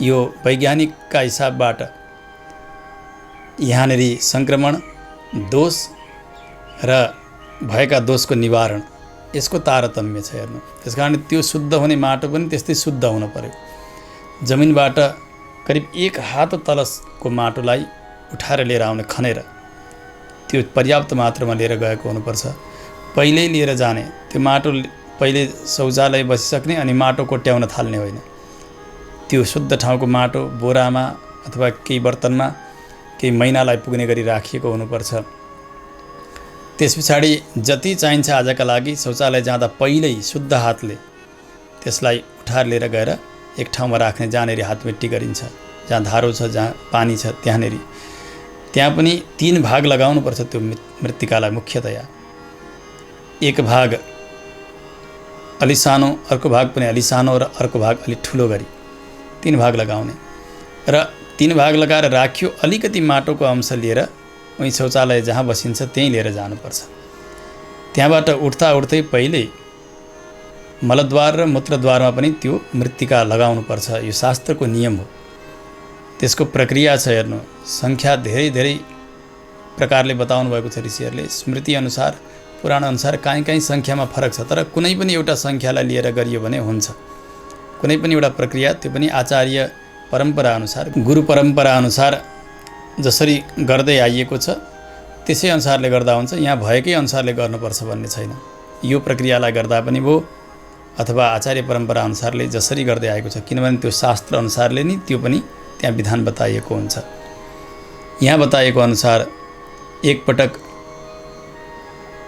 यो वैज्ञानिकका हिसाबबाट यहाँनिर सङ्क्रमण, दोष र भएका दोषको निवारण, यसको तारतम्य छ। हेर्नु, त्यस कारण त्यो शुद्ध हुने माटो पनि त्यस्तै शुद्ध हुन पर्यो। जमिनबाट करिब 1 हात तलको माटोलाई उठाएर लिएर आउने, खनेर त्यो पर्याप्त मात्रामा लिएर गएको हुनुपर्छ। पहिल्यै लिएर जाने, त्यो माटो पहिले शौचालय बसिसक्ने अनि माटो कोट्याउन थाल्ने होइन। त्यो शुद्ध ठाउँको माटो बोरामा अथवा केही बर्तनमा केही महिनालाई पुग्ने गरी राखिएको हुनुपर्छ। त्यस पछाडि जति चाहिन्छ आजका लागि शौचालय जाँदा पहिल्यै शुद्ध हातले त्यसलाई उठाएर लिएर गएर एक ठाउँमा राख्ने, जहाँनेरि हातमेट्टी गरिन्छ, जहाँ धारो छ, जहाँ पानी छ, त्यहाँ पनि 3 भाग लगाउनुपर्छ त्यो मृत्तिकालाई। मुख्यतया एक भाग अलि सानो, अर्को भाग पनि अलि सानो र अर्को भाग अलि ठुलो गरी 3 भाग लगाउने र 3 भाग लगाएर राख्यो। अलिकति माटोको अंश लिएर उही शौचालय जहाँ बसिन्छ त्यहीँ लिएर जानुपर्छ। त्यहाँबाट उठ्दै पहिले मलद्वार र मूत्रद्वारमा पनि त्यो मृत्तिका लगाउनुपर्छ। यो शास्त्रको नियम हो। त्यसको प्रक्रिया छ, हेर्नु, सङ्ख्या धेरै प्रकारले बताउनु भएको छ ऋषिहरूले। स्मृति अनुसार, पुराण अनुसार कहीँ सङ्ख्यामा फरक छ, तर कुनै पनि एउटा सङ्ख्यालाई लिएर गरियो भने हुन्छ। कुनै पनि एउटा प्रक्रिया, त्यो पनि आचार्य परम्परा अनुसार, गुरु परम्परा अनुसार जसरी गर्दै आइएको छ त्यसै अनुसारले गर्दा हुन्छ। यहाँ भएकै अनुसारले गर्नुपर्छ भन्ने छैन। यो प्रक्रियालाई गर्दा पनि भयो अथवा आचार्य परम्परा अनुसारले जसरी गर्दै आएको छ, किनभने त्यो शास्त्र अनुसारले नि त्यो पनि त्यहाँ विधान बताइएको हुन्छ। यहाँ बताइएको अनुसार एकपटक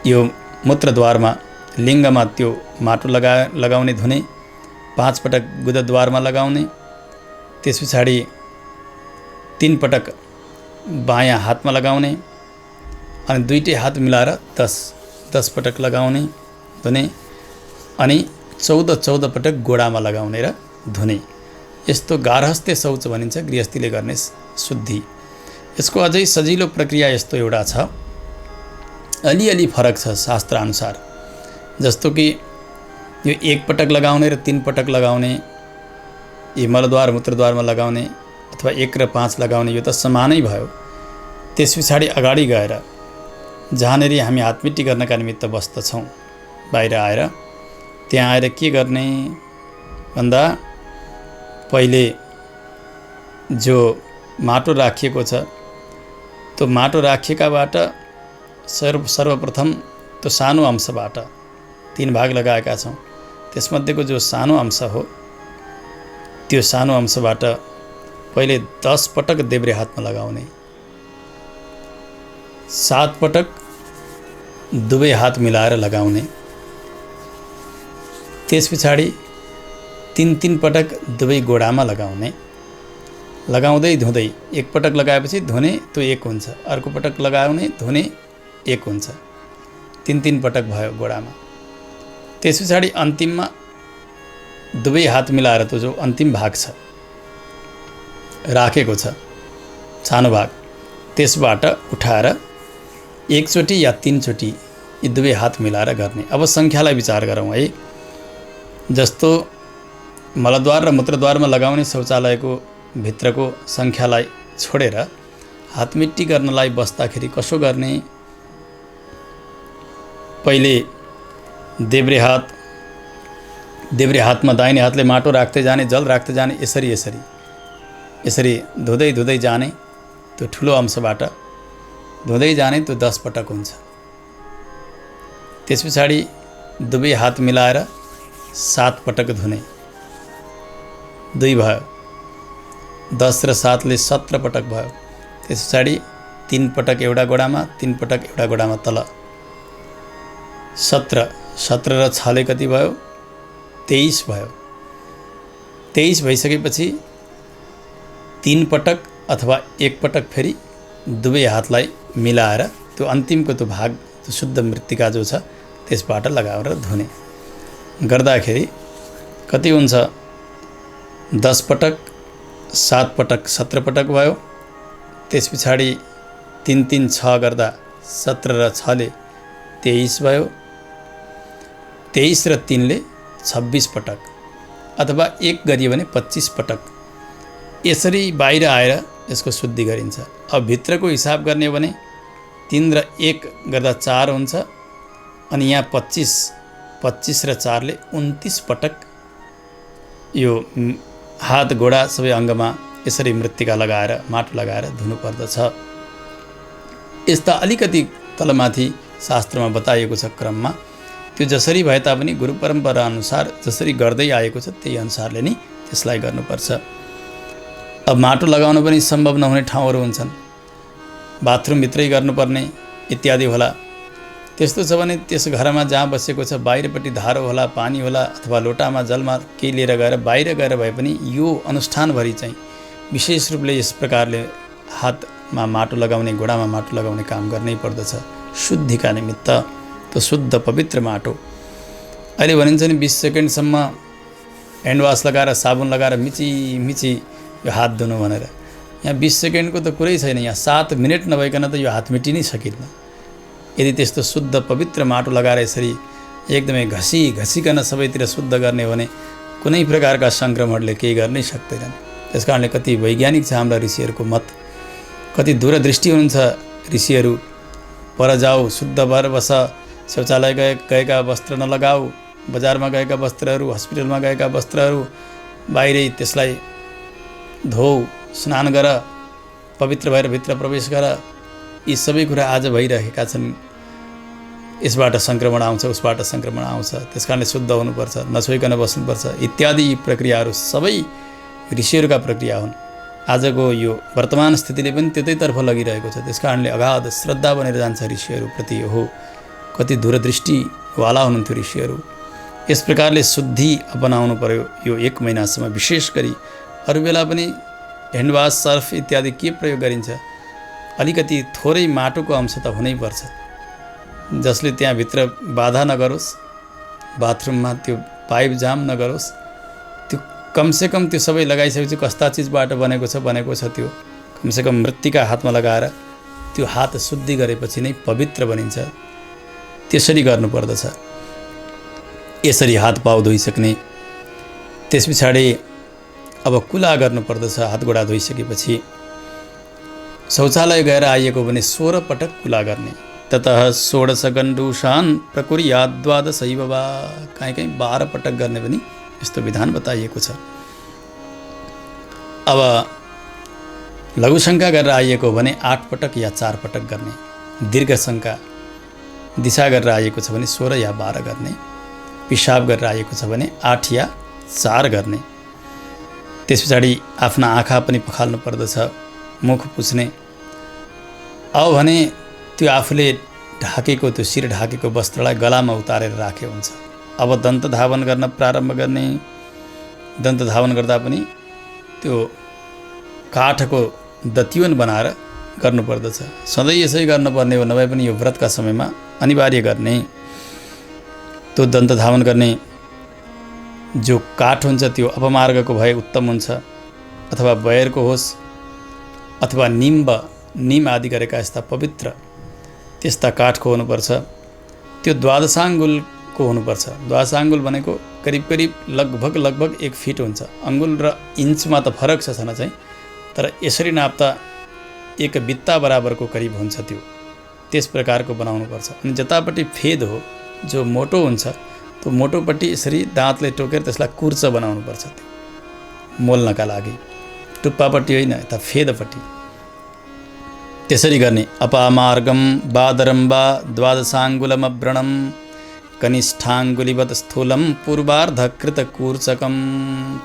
यो मूत्रद्वारमा लिङ्गमा त्यो माटो लगाउने धुने, 5 पटक गुदद्वारमा लगाउने, त्यस पछाडि 3 पटक बायाँ हातमा लगाउने अनि दुईटै हात मिलाएर 10 पटक लगाउने धुने अनि 14 पटक गोडामा लगाउने र धुने। यस्तो गार्हस्थ्य शौच भनिन्छ, गृहस्थीले गर्ने शुद्धि। यसको अझै सजिलो प्रक्रिया यस्तो एउटा छ, अलिअलि फरक छ शास्त्र अनुसार। जस्तो कि यो 1 पटक लगाउने र 3 पटक लगाउने, यी मलद्वार मूत्रद्वारमा लगाउने अथवा 1 र 5 लगाउने, यो त समानै भयो। त्यस पछाडि अगाडि गएर जहाँनेरि हामी हातमिट्टी गर्नका निमित्त बस्दछौँ, बाहिर आएर त्यहाँ आएर के गर्ने भन्दा पहिले जो माटो राखिएको छ त्यो माटो राखिएकाबाट सर्वप्रथम त्यो सानो अंशबाट 3 भाग लगाएका छौँ, त्यसमध्येको जो सानो अंश हो त्यो सानो अंशबाट पहिले 10 पटक देब्रे हातमा लगाउने, 7 पटक दुवै हात मिलाएर लगाउने, त्यस पछाडि 3 पटक दुवै गोडामा लगाउने, लगाउँदै धुँदै 1 पटक लगाएपछि धुने त्यो 1 हुन्छ, अर्को पटक लगाउने धुने 1 हुन्छ, 3 पटक भयो गोडामा। त्यस पछाडि अन्तिममा दुवै हात मिलाएर त्यो जो अन्तिम भाग छ राखेको छ सानो भाग, त्यसबाट उठाएर 1 चोटि या 3 चोटि यी दुवै हात मिलाएर गर्ने। अब सङ्ख्यालाई विचार गरौँ है। जस्तो मलद्वार र मूत्रद्वारमा लगाउने शौचालयको भित्रको सङ्ख्यालाई छोडेर हातमिट्टी गर्नलाई बस्दाखेरि कसो गर्ने? पहिले देब्रे हातमा दाहिने हातले माटो राख्दै जाने, जल राख्दै जाने, यसरी धुँदै जाने, त्यो ठुलो अंशबाट धुँदै जाने, त्यो 10 पटक हुन्छ। त्यस पछाडि दुवै हात मिलाएर 7 पटक धुने, 2 भयो, 10 र 7 ले 17 पटक भयो। त्यस पछाडि 3 पटक एउटा गोडामा, 3 पटक एउटा गोडामा तल, 17 र 6 ले कति भयो? 23 भयो। 23 भइसकेपछि 3 पटक अथवा 1 पटक फेरि दुवै हातलाई मिलाएर त्यो अन्तिमको त्यो भाग, त्यो शुद्ध मृत्तिका जो छ त्यसबाट लगाएर धुने गर्दाखेरि कति हुन्छ? 10 पटक, 7 पटक 17 पटक भयो। त्यस पछाडि 3 6 गर्दा 17 र 6 ले 23 भयो। 23 र 3 ले 26 पटक अथवा 1 गरियो भने 25 पटक। यसरी बाहिर आएर यसको शुद्धि गरिन्छ। अब भित्रको हिसाब गर्ने हो भने 3 र 1 गर्दा 4 हुन्छ अनि यहाँ 25 र 4 ले 29 पटक यो हात गोडा सबै अङ्गमा यसरी मृत्तिका लगाएर माटो लगाएर धुनु पर्दछ। यस्ता अलिकति तलमाथि शास्त्रमा बताइएको छ क्रममा त्यो जसरी भए तापनि गुरु परम्परा अनुसार जसरी गर्दै आएको छ त्यही अनुसारले नै त्यसलाई गर्नुपर्छ। अब माटो लगाउन पनि सम्भव नहुने ठाउँहरू हुन्छन्, बाथरुमभित्रै गर्नुपर्ने इत्यादि होला। त्यस्तो छ भने त्यस घरमा जहाँ बसेको छ बाहिरपट्टि धारो होला, पानी होला, अथवा लोटामा जलमा केही लिएर गएर बाहिर गएर भए पनि यो अनुष्ठानभरि चाहिँ विशेष रूपले यस प्रकारले हातमा माटो लगाउने, घोडामा माटो लगाउने काम गर्नै पर्दछ शुद्धिका निमित्त। त्यो शुद्ध पवित्र माटो अहिले भनिन्छ नि 20 सेकेन्डसम्म ह्यान्डवास लगाएर साबुन लगाएर मिची यो हात धुनु भनेर। यहाँ 20 सेकेन्डको त कुरै छैन, यहाँ 7 मिनट नभइकन त यो हात मेटिनै सकिन्न। यदि त्यस्तो शुद्ध पवित्र माटो लगाएर यसरी एकदमै घसीकन सबैतिर शुद्ध गर्ने हो भने कुनै प्रकारका सङ्क्रमणले केही गर्नै सक्दैनन्। त्यस कारणले कति वैज्ञानिक छ हाम्रा ऋषिहरूको मत, कति दूरदृष्टि हुनुहुन्छ ऋषिहरू। पर जाऊ, शुद्ध भएर बस, शौचालय गएका वस्त्र नलगाऊ, बजारमा गएका वस्त्रहरू, हस्पिटलमा गएका वस्त्रहरू बाहिरै त्यसलाई धो, स्नान गर, पवित्र भएर भित्र प्रवेश गर। यी सबै कुरा आज भइरहेका छन्। यसबाट सङ्क्रमण आउँछ, उसबाट सङ्क्रमण आउँछ, त्यस कारणले शुद्ध हुनुपर्छ, नछोइकन बस्नुपर्छ इत्यादि प्रक्रियाहरू सबै ऋषिहरूका प्रक्रिया हुन्। आजको यो वर्तमान स्थितिले पनि त्यतैतर्फ लगिरहेको छ। त्यस कारणले अगाध श्रद्धा बनेर जान्छ ऋषिहरूप्रति। हो कति दूरदृष्टिवाला हुनुहुन्थ्यो ऋषिहरू। यस प्रकारले शुद्धि अपनाउनु पर्यो यो 1 महिनासम्म। विशेष गरी अरू बेला पनि ह्यान्डवास, सर्फ इत्यादि के प्रयोग गरिन्छ, अलिकति थोरै माटोको अंश त हुनैपर्छ, जसले त्यहाँभित्र बाधा नगरोस्, बाथरुममा त्यो पाइप जाम नगरोस्। त्यो कमसेकम त्यो सबै लगाइसकेपछि कस्ता चिजबाट बनेको छ त्यो कमसेकम मृत्तिका हातमा लगाएर त्यो हात शुद्धि गरेपछि नै पवित्र बनिन्छ। त्यसरी गर्नुपर्दछ। यसरी हात पाउ धोइसक्ने। त्यस पछाडि अब कुला गर्नुपर्दछ। हात गोडा धोइसकेपछि शौचालय गएर आइएको भने 16 पटक कुला गर्ने। ततः 16 गण्डूषान् प्रकुर्यात् द्वादशैव वा। कहीँ 12 पटक गर्ने पनि यस्तो विधान बताइएको छ। अब लघुशङ्का गरेर आइएको भने 8 पटक या 4 पटक गर्ने। दीर्घशङ्का दिशा गरेर आएको छ भने 16 या 12 गर्ने। पिसाब गरेर आएको छ भने 8 या 4 गर्ने। त्यस पछाडि आफ्ना आँखा पनि पखाल्नु पर्दछ, मुख पुछ्ने। अब भने त्यो आफूले ढाकेको, त्यो शिर ढाकेको वस्त्रलाई गलामा उतारेर राखे हुन्छ। अब दन्त धावन गर्न प्रारम्भ गर्ने। दन्त धावन गर्दा पनि त्यो काठको दतिवन बनाएर गर्नुपर्दछ। सधैँ यसै गर्नुपर्ने हो, नभए पनि यो व्रतका समयमा अनिवार्य गर्ने। त्यो दन्त धावन गर्ने जो काठ हुन्छ त्यो अपमार्गको भए उत्तम हुन्छ, अथवा बयरको होस्, अथवा निम आदि गरेका यस्ता पवित्र त्यस्ता काठको हुनुपर्छ। त्यो द्वादशाङ्गुलको हुनुपर्छ। द्वादशाङ्गुल भनेको करिब लगभग 1 फिट हुन्छ। अङ्गुल र इन्चमा त फरक छ छन चाहिँ, तर यसरी नाप्दा 1 बित्ता बराबरको करिब हुन्छ त्यो। त्यस प्रकारको बनाउनुपर्छ। अनि जतापट्टि फेद हो, जो मोटो हुन्छ, त्यो मोटोपट्टि यसरी दाँतले टोकेर त्यसलाई कुर्च बनाउनुपर्छ त्यो मोल्नका लागि। टुप्पापट्टि होइन, यता फेदपट्टि। त्यसरी गर्ने। अपामार्गम बादरम वा द्वादशाङ्गुलमव्रणम कनिष्ठाङ्गुलिवत् स्थूलम पूर्वार्धकृत कुर्चकम।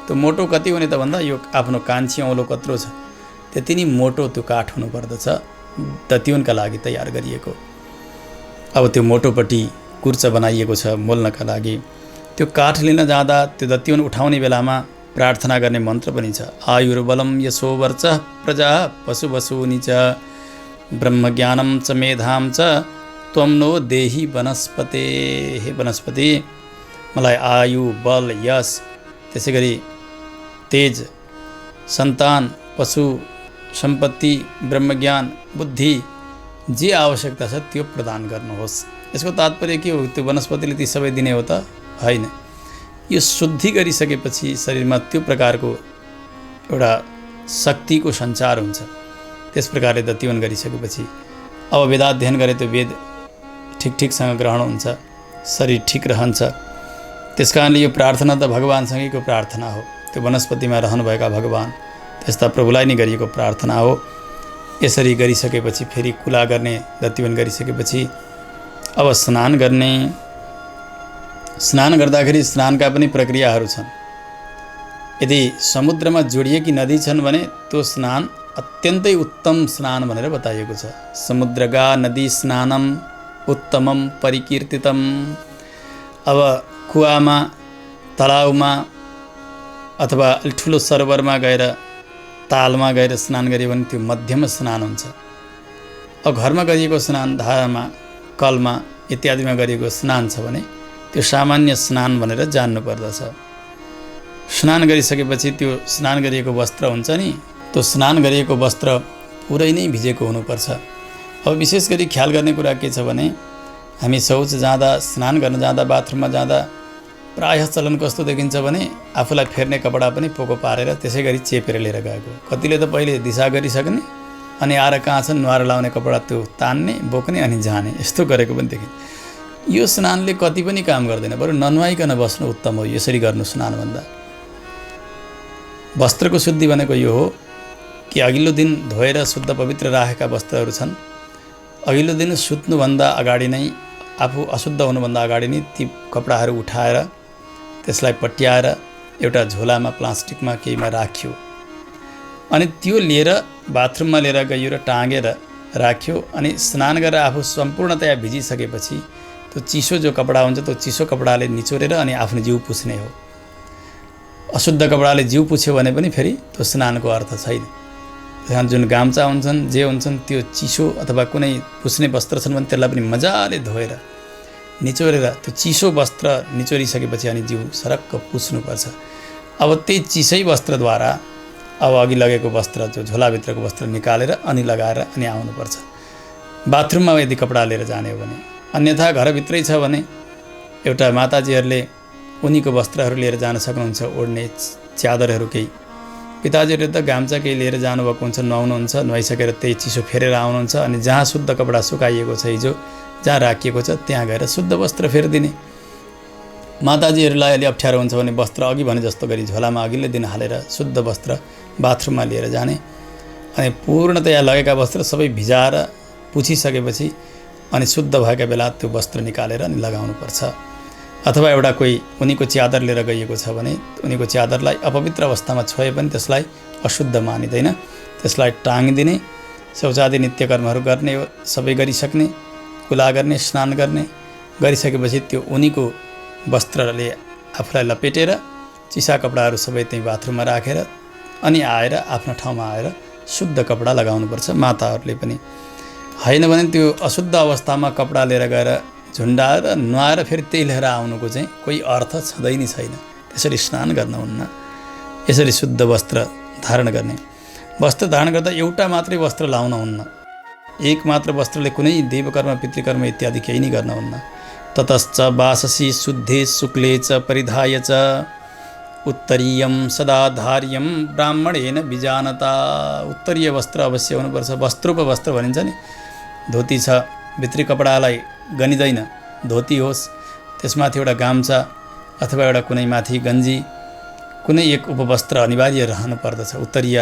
त्यो मोटो कति हुने त भन्दा यो आफ्नो कान्छी औँलो कत्रो छ त्यति नै मोटो त्यो काठ हुनुपर्दछ, दतिवनका लागि तयार गरिएको। अब त्यो मोटोपट्टि कुर्च बनाइएको छ मोल्नका लागि। त्यो काठ लिन जाँदा त्यो दतिवन उठाउने बेलामा प्रार्थना गर्ने मन्त्र पनि छ। आयुर्बलम यशोवर्चः प्रजा पशुवसूनि च ब्रह्मज्ञानं च मेधां च त्वं नो देहि वनस्पते। हे वनस्पति, मलाई आयु, बल, यश, त्यसै गरी तेज, सन्तान, पशु, सम्पत्ति, ब्रह्मज्ञान, बुद्धि जे आवश्यकता छ त्यो प्रदान गर्नुहोस्। यसको तात्पर्य के हो? त्यो वनस्पतिले ती सबै दिने हो त होइन। यो शुद्धि गरिसकेपछि शरीरमा त्यो प्रकारको एउटा शक्तिको सञ्चार हुन्छ। त्यस प्रकारले दतिवन गरिसकेपछि अब वेदाध्ययन गरे त्यो वेद ठिकसँग ग्रहण हुन्छ, शरीर ठिक रहन्छ। त्यस कारणले यो प्रार्थना त भगवानसँगैको प्रार्थना हो। त्यो वनस्पतिमा रहनुभएका भगवान त्यस्ता प्रभुलाई नै गरिएको प्रार्थना हो। यसरी गरिसकेपछि फेरि कुला गर्ने। दतिवन गरिसकेपछि अब स्नान गर्ने। स्नान गर्दाखेरि स्नानका पनि प्रक्रियाहरू छन्। यदि समुद्रमा जोडिएकी नदी छन् भने त्यो स्नान अत्यन्तै उत्तम स्नान भनेर बताइएको छ। समुद्रगा नदी स्नानम उत्तमम परिकीर्तितम। अब कुवामा, तलाउमा अथवा ठुलो सरोवरमा गएर, तालमा गएर स्नान गरियो भने त्यो मध्यम स्नान हुन्छ। अब घरमा गरिएको स्नान धारामा, कलमा इत्यादिमा गरिएको स्नान छ भने त्यो सामान्य स्नान भनेर जान्नु पर्दछ। स्नान गरिसकेपछि त्यो स्नान गरिएको वस्त्र हुन्छ नि, त्यो स्नान गरिएको वस्त्र पुरै नै भिजेको हुनुपर्छ। अब विशेष गरी ख्याल गर्ने कुरा के छ भने हामी शौच जाँदा, स्नान गर्न जाँदा, बाथरुममा जाँदा प्रायः चलन कस्तो देखिन्छ भने आफूलाई फेर्ने कपडा पनि पोको पारेर त्यसै गरी चेपेर लिएर गएको। कतिले त पहिले दिशा गरिसक्ने अनि आएर कहाँ छन् नुहाएर लाउने कपडा त्यो तान्ने, बोक्ने अनि जाने, यस्तो गरेको पनि देखिन्छ। यो स्नानले कति पनि काम गर्दैन, बरु ननुहाइकन बस्नु उत्तम हो। यसरी गर्नु स्नानभन्दा। वस्त्रको शुद्धि भनेको यो हो कि अघिल्लो दिन धोएर शुद्ध पवित्र राखेका वस्त्रहरू छन्, अघिल्लो दिन सुत्नुभन्दा अगाडि नै, आफू अशुद्ध हुनुभन्दा अगाडि नै ती कपडाहरू उठाएर त्यसलाई पट्याएर एउटा झोलामा, प्लास्टिकमा केहीमा राख्यो अनि त्यो लिएर बाथरुममा लिएर गयो र टाँगेर राख्यो। अनि स्नान गरेर आफू सम्पूर्णतया भिजिसकेपछि त्यो चिसो जो कपडा हुन्छ त्यो चिसो कपडाले निचोरेर अनि आफ्नो जिउ पुछ्ने हो। अशुद्ध कपडाले जिउ पुछ्यो भने पनि फेरि त्यो स्नानको अर्थ छैन। त्यहाँ जुन गाम्चा हुन्छन्, जे हुन्छन्, त्यो चिसो अथवा कुनै पुछ्ने वस्त्र छन् भने त्यसलाई पनि मजाले धोएर निचोरेर त्यो चिसो वस्त्र निचोरिसकेपछि अनि जिउ सरक्क पुछ्नुपर्छ। अब त्यही चिसै वस्त्रद्वारा अब अघि लगेको वस्त्र, जो झोलाभित्रको वस्त्र निकालेर अनि लगाएर अनि आउनुपर्छ। बाथरुममा यदि कपडा लिएर जाने हो भने, अन्यथा घरभित्रै छ भने एउटा माताजीहरूले उनीको वस्त्रहरू लिएर जान सक्नुहुन्छ, ओढ्ने च्यादरहरू केही। पिताजीहरूले त गाम्चा केही लिएर जानुभएको हुन्छ, नुहाउनुहुन्छ, नुहाइसकेर त्यही चिसो फेरेर आउनुहुन्छ अनि जहाँ शुद्ध कपडा सुकाइएको छ, हिजो जहाँ राखिएको छ त्यहाँ गएर शुद्ध वस्त्र फेरिदिने। माताजीहरूलाई अलि अप्ठ्यारो हुन्छ भने वस्त्र अघि भने जस्तो गरी झोलामा अघिल्लो दिन हालेर शुद्ध वस्त्र बाथरुममा लिएर जाने अनि पूर्णतया लगेका वस्त्र सबै भिजाएर पुछिसकेपछि अनि शुद्ध भएका बेला त्यो वस्त्र निकालेर अनि लगाउनुपर्छ। अथवा एउटा कोही उनीको च्यादर लिएर गइएको छ भने उनीको च्यादरलाई अपवित्र अवस्थामा छोए पनि त्यसलाई अशुद्ध मानिँदैन, त्यसलाई टाँगिदिने, शौचादि नित्यकर्महरू गर्ने हो, सबै गरिसक्ने, कुला गर्ने, स्नान गर्ने गरिसकेपछि त्यो उनीको वस्त्रले आफूलाई लपेटेर चिसा कपडाहरू सबै त्यही बाथरुममा राखेर अनि आएर आफ्नो ठाउँमा आएर शुद्ध कपडा लगाउनुपर्छ। माताहरूले पनि होइन भने त्यो अशुद्ध अवस्थामा कपडा लिएर गएर झुन्डाएर नुहाएर फेरि त्यही लिएर आउनुको चाहिँ कोही अर्थ छँदै नै छैन। त्यसरी स्नान गर्नुहुन्न, यसरी शुद्ध वस्त्र धारण गर्ने। वस्त्र धारण गर्दा एउटा मात्रै वस्त्र लाउन हुन्न, एक मात्र वस्त्रले कुनै देवकर्म, पितृकर्म इत्यादि केही नै गर्न हुन्न। ततश्च वाससी शुद्धे शुक्ले च परिधाय च उत्तरीयम सदा धार्यम ब्राह्मणेन बिजानता। उत्तरीय वस्त्र अवश्य हुनुपर्छ। वस्त्रोप वस्त्र भनिन्छ नि, धोती छ, भित्री कपडालाई गनिँदैन, धोती होस्, त्यसमाथि एउटा गाम्चा अथवा एउटा कुनै माथि गन्जी, कुनै एक उपवस्त्र अनिवार्य रहनु पर्दछ। उत्तरीय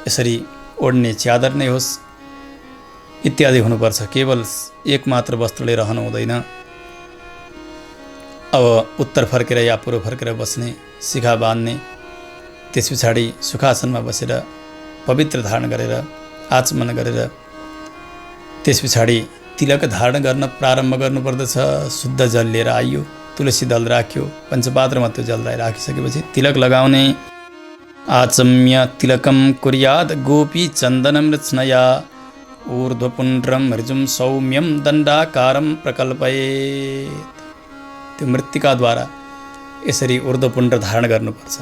यसरी ओढ्ने च्यादर नै होस् इत्यादि हुनुपर्छ। केवल एक मात्र वस्त्रले रहनु हुँदैन। अब उत्तर फर्केर या पूर्व फर्केर बस्ने, शिखा बाँध्ने, त्यस पछाडि सुखासनमा बसेर पवित्र धारण गरेर आचमन गरेर त्यस पछाडि तिलक धारण गर्न प्रारम्भ गर्नुपर्दछ। शुद्ध जल लिएर आइयो, तुलसी दल राख्यो, पञ्चपात्रमा त्यो जललाई राखिसकेपछि तिलक लगाउने। आचम्य तिलकम कुर्याद गोपी चन्दनम रचनया ऊर्ध्वपुण्ड्रम ऋजुम सौम्यम दण्डाकारम प्रकल्पयेत्। त्यो मृत्तिकाद्वारा यसरी ऊर्ध्वपुण्ड्र धारण गर्नुपर्छ।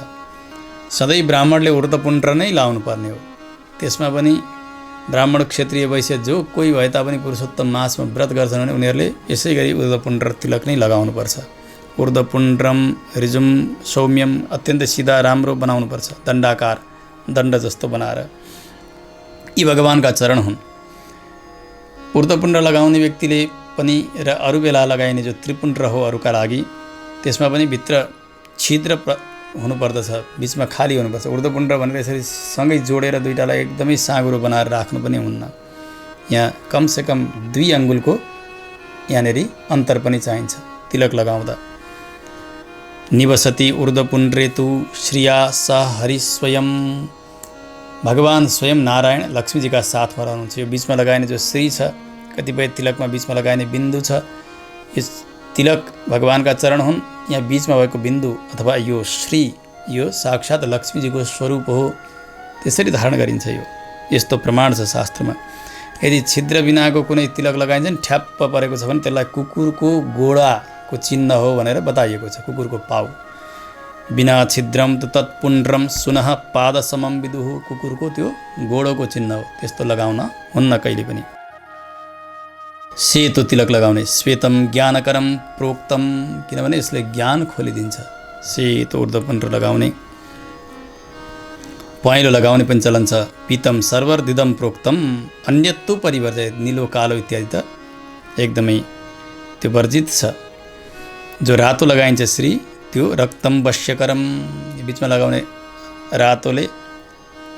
सधैँ ब्राह्मणले ऊर्ध्वपुण्ड्र नै लाउनुपर्ने हो। त्यसमा पनि ब्राह्मण, क्षत्रिय, वैश्य जो कोही भए तापनि पुरुषोत्तम मासमा व्रत गर्छन् भने उनीहरूले यसै गरी ऊर्ध्वपुण्ड्र तिलक नै लगाउनुपर्छ। ऊर्ध्वपुण्ड्रम ऋजुम सौम्यम अत्यन्त सिधा राम्रो बनाउनुपर्छ, दण्डाकार, दण्ड जस्तो बनाएर। यी भगवानका चरण हुन्। ऊर्ध्वपुण्ड्र लगाउने व्यक्तिले पनि र अरू बेला लगाइने जो त्रिपुण्ड्र हो अरूका लागि, त्यसमा पनि भित्र छिद्र हुनुपर्दछ, बिचमा खाली हुनुपर्छ। ऊर्ध्वपुण्ड्र भनेर यसरी सँगै जोडेर दुईटालाई एकदमै साँगुरो बनाएर राख्नु पनि हुन्न। यहाँ कमसेकम 2 अङ्गुलको यहाँनेरि अन्तर पनि चाहिन्छ तिलक लगाउँदा। निवसति ऊर्ध्वपुण्ड्रेतु श्रिया स हरि स्वयं। भगवान स्वयं नारायण लक्ष्मी जी का साथमा रहनुहुन्छ। यो बीचमा लगाइने जो श्री छ, कतिपय तिलकमा बीचमा लगाइने बिन्दु छ, यस तिलक भगवानका चरण हुन्। यहाँ बीचमा भएको बिन्दु अथवा यो श्री, यो साक्षात् लक्ष्मीजीको स्वरूप हो। त्यसरी धारण गरिन्छ। यो यस्तो प्रमाण छ शास्त्रमा। यदि छिद्र बिनाको कुनै तिलक लगाइन्छ नि ठ्याप्प परेको छ भने त्यसलाई कुकुरको गोडाको चिन्ह हो भनेर बताइएको छ। कुकुरको पाउ। बिना छिद्रम त तत्पुण्ड्रम सुनः पादसमम विदुः। कुकुरको त्यो गोडोको चिन्ह हो। त्यस्तो लगाउन हुन्न कहिले पनि। सेतो तिलक लगाउने। श्वेतम ज्ञानकरम प्रोक्तम, किनभने यसले ज्ञान खोलिदिन्छ। सेतो ऊर्ध्वपुण्ड्र लगाउने। पहेँलो लगाउने पनि चलन छ। पीतम सर्वर्दिदम प्रोक्तम अन्यत्तु परिवर्जित। नीलो कालो इत्यादि त एकदमै त्यो वर्जित छ। जो रातो लगाइन्छ श्री, त्यो रक्तम वश्यकरम। बीचमा लगाउने रातोले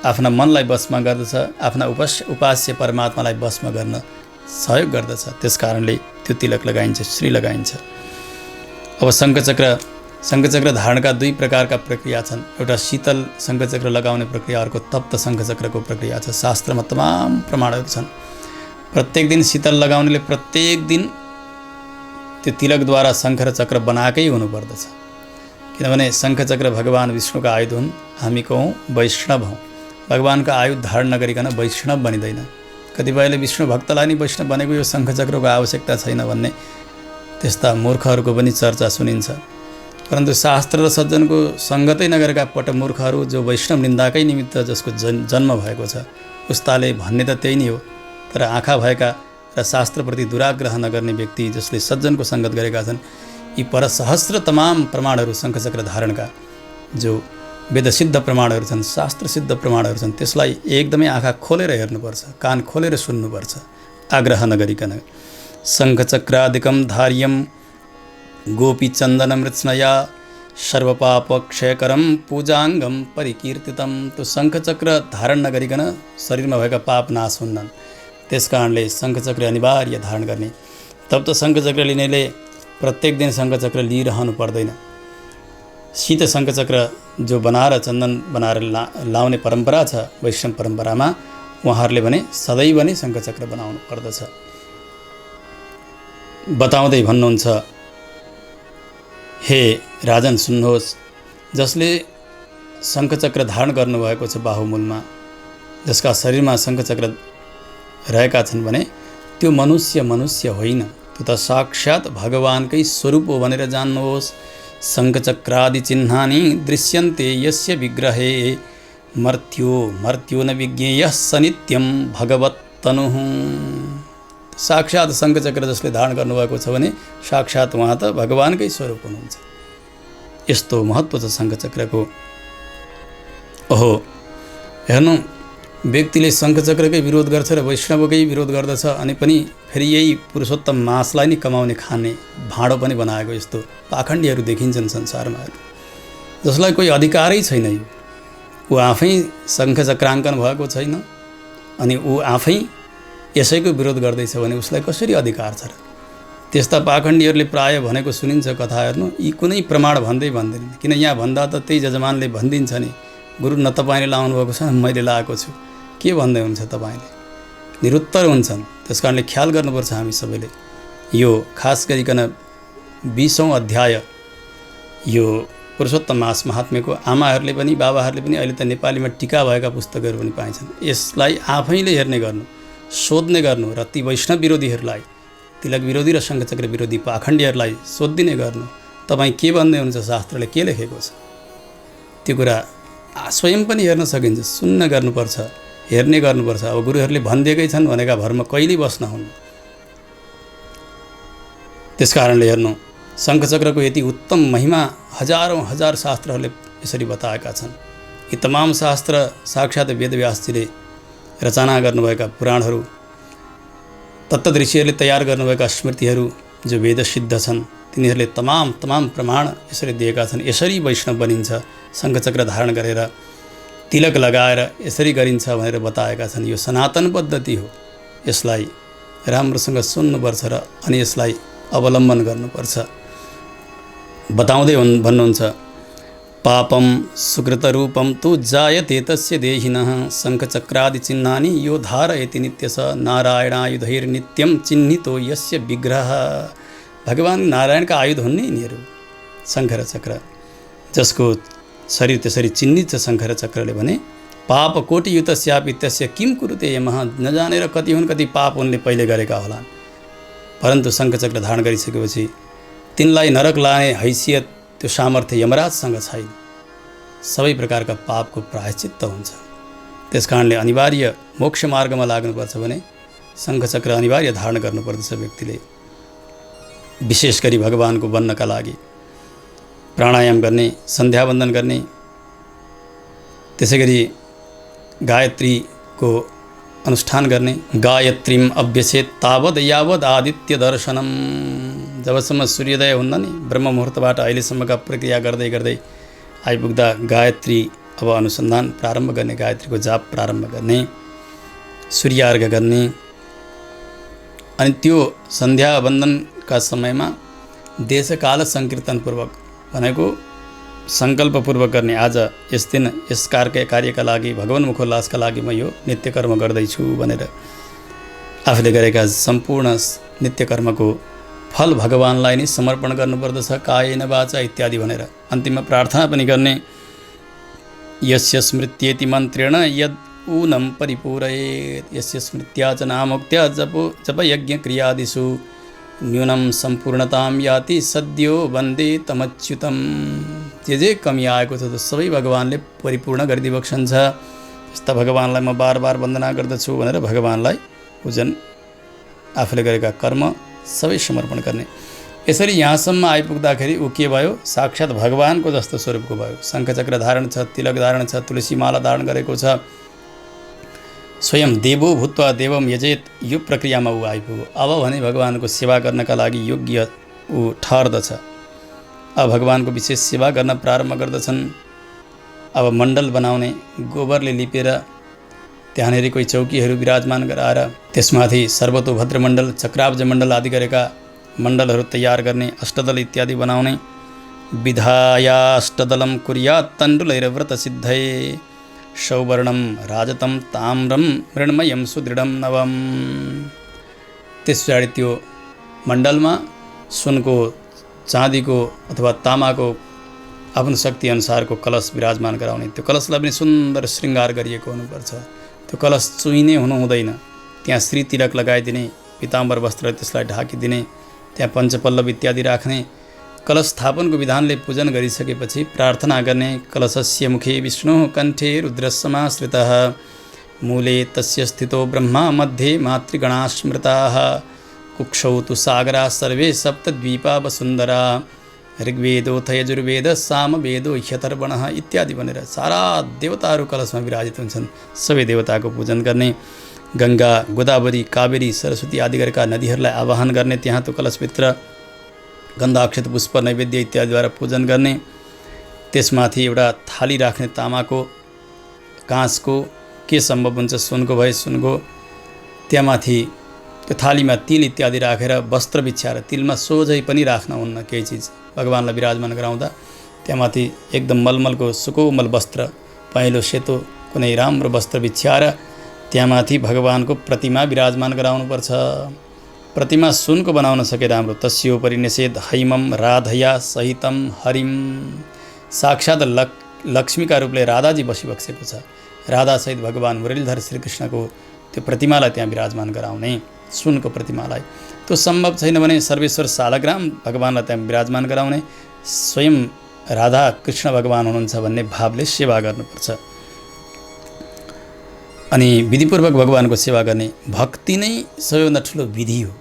आफ्ना मनलाई वशमा गर्दछ, आफ्ना उपास्य परमात्मालाई वशमा गर्न सहयोग गर्दछ। त्यस कारणले त्यो तिलक लगाइन्छ, श्री लगाइन्छ। अब शङ्खचक्र धारणका दुई प्रकारका प्रक्रिया छन्। एउटा शीतल शङ्खचक्र लगाउने प्रक्रिया, अर्को तप्त शङ्खचक्रको प्रक्रिया छ। शास्त्रमा तमाम प्रमाणहरू छन्। प्रत्येक दिन शीतल लगाउनेले प्रत्येक दिन त्यो तिलकद्वारा शङ्ख र चक्र बनाएकै हुनुपर्दछ। किनभने शङ्खचक्र भगवान विष्णुका आयुध हुन्। हामी कहौँ वैष्णव हौँ। भगवानको आयुध धारण नगरिकन वैष्णव बनिँदैन। कतिपयले विष्णु भक्तलाई नै वैष्णव बनेको यो शङ्खचक्रको आवश्यकता छैन भन्ने त्यस्ता मूर्खहरूको पनि चर्चा सुनिन्छ। परन्तु शास्त्र र सज्जनको सङ्गतै नगरेका पटमूर्खहरू, जो वैष्णव निन्दाकै निमित्त जसको जन्म भएको छ, उस्ताले भन्ने त त्यही नै हो। तर आँखा भएका र शास्त्रप्रति दुराग्रह नगर्ने व्यक्ति जसले सज्जनको सङ्गत गरेका छन्, यी परसहस्र तमाम प्रमाणहरू शङ्खचक्र धारणका जो वेदसिद्ध प्रमाणहरू छन्, शास्त्रसिद्ध प्रमाणहरू छन्, त्यसलाई एकदमै आँखा खोलेर हेर्नुपर्छ, कान खोलेर सुन्नुपर्छ, आग्रह नगरिकन। शङ्खचक्रादिकं धार्यं गोपीचन्दनमृत्स्नया सर्वपापक्षयकरं पूजाङ्गम परिकीर्तितम। त्यो शङ्खचक्र धारण नगरिकन शरीरमा भएका पाप नाश हुन्नन्। त्यस कारणले शङ्खचक्र अनिवार्य धारण गर्ने। तब त शङ्खचक्र लिनेले प्रत्येक दिन शङ्खचक्र लिइरहनु पर्दैन। शीत शङ्खचक्र जो बनाएर चन्दन बनाएर लाउने परम्परा छ वैष्णव परम्परामा, उहाँहरूले भने सदैव नै शङ्खचक्र बनाउनु पर्दछ। बताउँदै भन्नुहुन्छ, हे राजन सुन्नुहोस्, जसले शङ्खचक्र धारण गर्नुभएको छ बाहुमूलमा, जसका शरीरमा शङ्खचक्र रहेका छन् भने त्यो मनुष्य होइन, त्यो त साक्षात् भगवानकै स्वरूप हो भनेर जान्नुहोस्। शङ्खचक्रादि चिह्नानि दृश्यन्ते यस्य विग्रहे मर्त्यो न विज्ञेयः स नित्यं भगवत्तनुः। साक्षात् शङ्खचक्र जसले धारण गर्नुभएको छ भने साक्षात् उहाँ त भगवानकै स्वरूप हुनुहुन्छ। यस्तो महत्त्व छ शङ्खचक्रको। ओहो, हेर्नु, व्यक्तिले शङ्खचक्रकै विरोध गर्छ र वैष्णवकै विरोध गर्दछ, अनि पनि फेरि यही पुरुषोत्तम मासलाई नै कमाउने खाने भाँडो पनि बनाएको यस्तो पाखण्डीहरू देखिन्छन् संसारमा, जसलाई कोही अधिकारै छैन। ऊ आफै शङ्खचक्राङ्कन भएको छैन, अनि ऊ आफै यसैको विरोध गर्दैछ भने उसलाई कसरी अधिकार छ र? त्यस्ता पाखण्डीहरूले प्राय भनेको सुनिन्छ कथा। हेर्नु, यी कुनै प्रमाण भन्दैन। किन यहाँ भन्दा त त्यही जजमानले भनिदिन्छ नि, गुरु न तपाईँले लाउनु भएको छ न मैले लाएको छु, के भन्दै हुन्छ तपाईँले? निरुत्तर हुन्छन्। त्यस कारणले ख्याल गर्नुपर्छ हामी सबैले। यो खास गरिकन 20औं अध्याय यो पुरुषोत्तम मास महात्म्यको आमाहरूले पनि बाबाहरूले पनि अहिले त नेपालीमा टीका भएका पुस्तकहरू पनि पाइन्छन्। यसलाई आफैले हेर्ने गर्नु, सोध्ने गर्नु र ती वैष्णव विरोधीहरूलाई, तिलक विरोधी र शङ्खचक्र विरोधी पाखण्डीहरूलाई सोधिदिने गर्नु, तपाईँ के भन्दै हुनुहुन्छ, शास्त्रले के लेखेको छ, त्यो कुरा स्वयं पनि हेर्न सकिन्छ। सुन्न गर्नुपर्छ, हेर्ने गर्नुपर्छ। अब गुरुहरूले भनिदिएकै छन् भनेका भरमा कहिल्यै बस्न हुन्न। त्यस कारणले हेर्नु, शङ्खचक्रको यति उत्तम महिमा हजारौँ हजार शास्त्रहरूले यसरी बताएका छन्। यी तमाम शास्त्र साक्षात् वेदव्यासजीले रचना गर्नुभएका पुराणहरू, तत्तदृषिहरूले तयार गर्नुभएका स्मृतिहरू जो वेदसिद्ध छन्, तिनीहरूले तमाम प्रमाण यसरी दिएका छन्। यसरी वैष्णव बनिन्छ, शङ्खचक्र धारण गरेर तिलक लगाएर यसरी गरिन्छ भनेर बताएका छन्। यो सनातन पद्धति हो। यसलाई राम्रोसँग सुन्नुपर्छ र अनि यसलाई अवलम्बन गर्नुपर्छ। बताउँदै भन्नुहुन्छ, पापम सुकृतरूपम तु जायते तस्य देहिनः शङ्खचक्रादि चिह्नानि यो धारयति नित्यश नारायणायुधैर्नित्यं चिह्नितो यस्य विग्रह। भगवान नारायणका आयुध हुन् नि यिनीहरू, शङ्ख र चक्र, जसको शरीर त्यसरी चिन्हित छ शङ्ख र चक्रले भने पाप कोटियुतस्यापि तस्य किम कुरुते यमः। नजानेर कति हुन् कति पाप उनले पहिले गरेका होलान्, परन्तु शङ्खचक्र धारण गरिसकेपछि तिनलाई नरक लाने हैसियत त्यो सामर्थ्य यमराजसँग छैन। सबै प्रकारका पापको प्रायश्चित्त हुन्छ। त्यसकारणले अनिवार्य मोक्ष मार्गमा लाग्नुपर्छ भने शङ्खचक्र अनिवार्य धारण गर्नुपर्दछ व्यक्तिले। विशेष गरी भगवानको बन्नका लागि प्राणायाम गर्ने, सन्ध्यावन्दन गर्ने, त्यसै गरी गायत्रीको अनुष्ठान गर्ने। गायत्रीम अभ्यसेत तावद यावद आदित्य दर्शनम। जबसम्म सूर्योदय हुन्न नि ब्रह्म मुहुर्तबाट अहिलेसम्मका प्रक्रिया गर्दै गर्दै आइपुग्दा गायत्री अब अनुसन्धान प्रारम्भ गर्ने, गायत्रीको जाप प्रारम्भ गर्ने, सूर्यार्घ गर्ने। अनि त्यो सन्ध्यावन्दनका समयमा देशकाल सङ्कीर्तनपूर्वक भनेको सङ्कल्पपूर्वक गर्ने, आज यस दिन यस कार्यका लागि भगवान्मुखोल्लासका लागि म यो नित्यकर्म गर्दैछु भनेर आफूले गरेका सम्पूर्ण नित्यकर्मको फल भगवानलाई नै समर्पण गर्नुपर्दछ, कायेन वाचा इत्यादि भनेर अन्तिममा प्रार्थना पनि गर्ने। यस्य स्मृत्येति मन्त्रेण यद् ऊनं परिपूरयेत् यस्य स्मृत्या च नामोक्त्या जपयज्ञक्रियादिषु न्यूनं सम्पूर्णतां याति सद्यो वन्दे तमच्युतम्। जे कमी आएको छ त्यो सबै भगवानले परिपूर्ण गरिदिबक्सन्छ। यस्ता भगवानलाई म बार बार वन्दना गर्दछु भनेर भगवानलाई पूजन, आफूले गरेका कर्म सबै समर्पण गर्ने। यसरी यहाँसम्म आइपुग्दाखेरि ऊ के भयो, साक्षात् भगवानको जस्तो स्वरूपको भयो। शङ्खचक्र धारण छ, तिलक धारण छ, तुलसी माला धारण गरेको छ, स्वयं देवो भूत्वा देवम यजेत, यो प्रक्रियामा ऊ आइपुग्यो। अब भने भगवानको सेवा गर्नका लागि योग्य ऊ ठहर्दछ। अब भगवानको विशेष सेवा गर्न प्रारम्भ गर्दछन्। अब मण्डल बनाउने, गोबरले लिपेर त्यहाँनेरि कोही चौकीहरू विराजमान गराएर त्यसमाथि सर्वतोभद्र मण्डल, चक्राब्ज मण्डल आदि गरेका मण्डलहरू तयार गर्ने, अष्टदल इत्यादि बनाउने। विधायाष्टदलं कुर्यात् तण्डुलैर्व्रतसिद्धये सौवर्णं राजतं ताम्रं मृण्मयं सुदृढं नवम। त्यस पछाडि त्यो मण्डलमा सुनको, चाँदीको अथवा तामाको आफ्नो शक्ति अनुसारको कलश विराजमान गराउने। त्यो कलशलाई पनि सुन्दर श्रृङ्गार गरिएको हुनुपर्छ। त्यो कलश चुइने हुनु हुँदैन। त्यहाँ श्री तिलक लगाइदिने, पीताम्बर वस्त्र त्यसलाई ढाकिदिने, त्यहाँ पञ्चपल्लव इत्यादि राख्ने। कलश स्थापनको विधानले पूजन गरिसकेपछि प्रार्थना गर्ने। कलशस्य मुखे विष्णुः कण्ठे रुद्रसमाश्रितः मूले तस्य स्थितो ब्रह्मा मध्ये मातृगणाः स्मृताः कुक्षौ तु सागराः सर्वे सप्तद्वीपा वसुन्धरा ऋग्वेदोऽथ यजुर्वेद सामवेदो ह्यथर्वणः इत्यादि भनेर सारा देवताहरू कलशमा विराजित हुन्छन्। सबै देवताको पूजन गर्ने। गङ्गा, गोदावरी, कावेरी, सरस्वती आदि गरेका नदीहरूलाई आवाहन गर्ने। त्यहाँ त्यो कलशभित्र गन्धाक्षत पुष्प नैवेद्य इत्यादिद्वारा पूजन गर्ने। त्यसमाथि एउटा थाली राख्ने, तामाको, काँसको, के सम्भव हुन्छ सुनको भए सुनको। त्यहाँमाथि त्यो थालीमा तिल इत्यादि राखेर वस्त्र बिछ्याएर, तिलमा सोझै पनि राख्न हुन्न केही चिज, भगवानलाई विराजमान गराउँदा त्यहाँमाथि एकदम मलमलको सुकोमल वस्त्र, पहेँलो सेतो कुनै राम्रो वस्त्र बिछ्याएर त्यहाँमाथि भगवानको प्रतिमा विराजमान गराउनुपर्छ। प्रतिमा सुनको बनाउन सके राम्रो। तस्योपरि निषेध हैमम राधया सहितम हरिम। साक्षात् लक्ष्मीका रूपले राधाजी बसिबसेको छ। राधासहित भगवान मुरलीधर श्रीकृष्णको त्यो प्रतिमालाई त्यहाँ विराजमान गराउने, सुनको प्रतिमालाई। त्यो सम्भव छैन भने सर्वेश्वर सालग्राम भगवानलाई त्यहाँ विराजमान गराउने। स्वयं राधा कृष्ण भगवान हुनुहुन्छ भन्ने भावले सेवा गर्नुपर्छ। अनि विधिपूर्वक भगवानको सेवा गर्ने। भक्ति नै सबैभन्दा ठुलो विधि हो।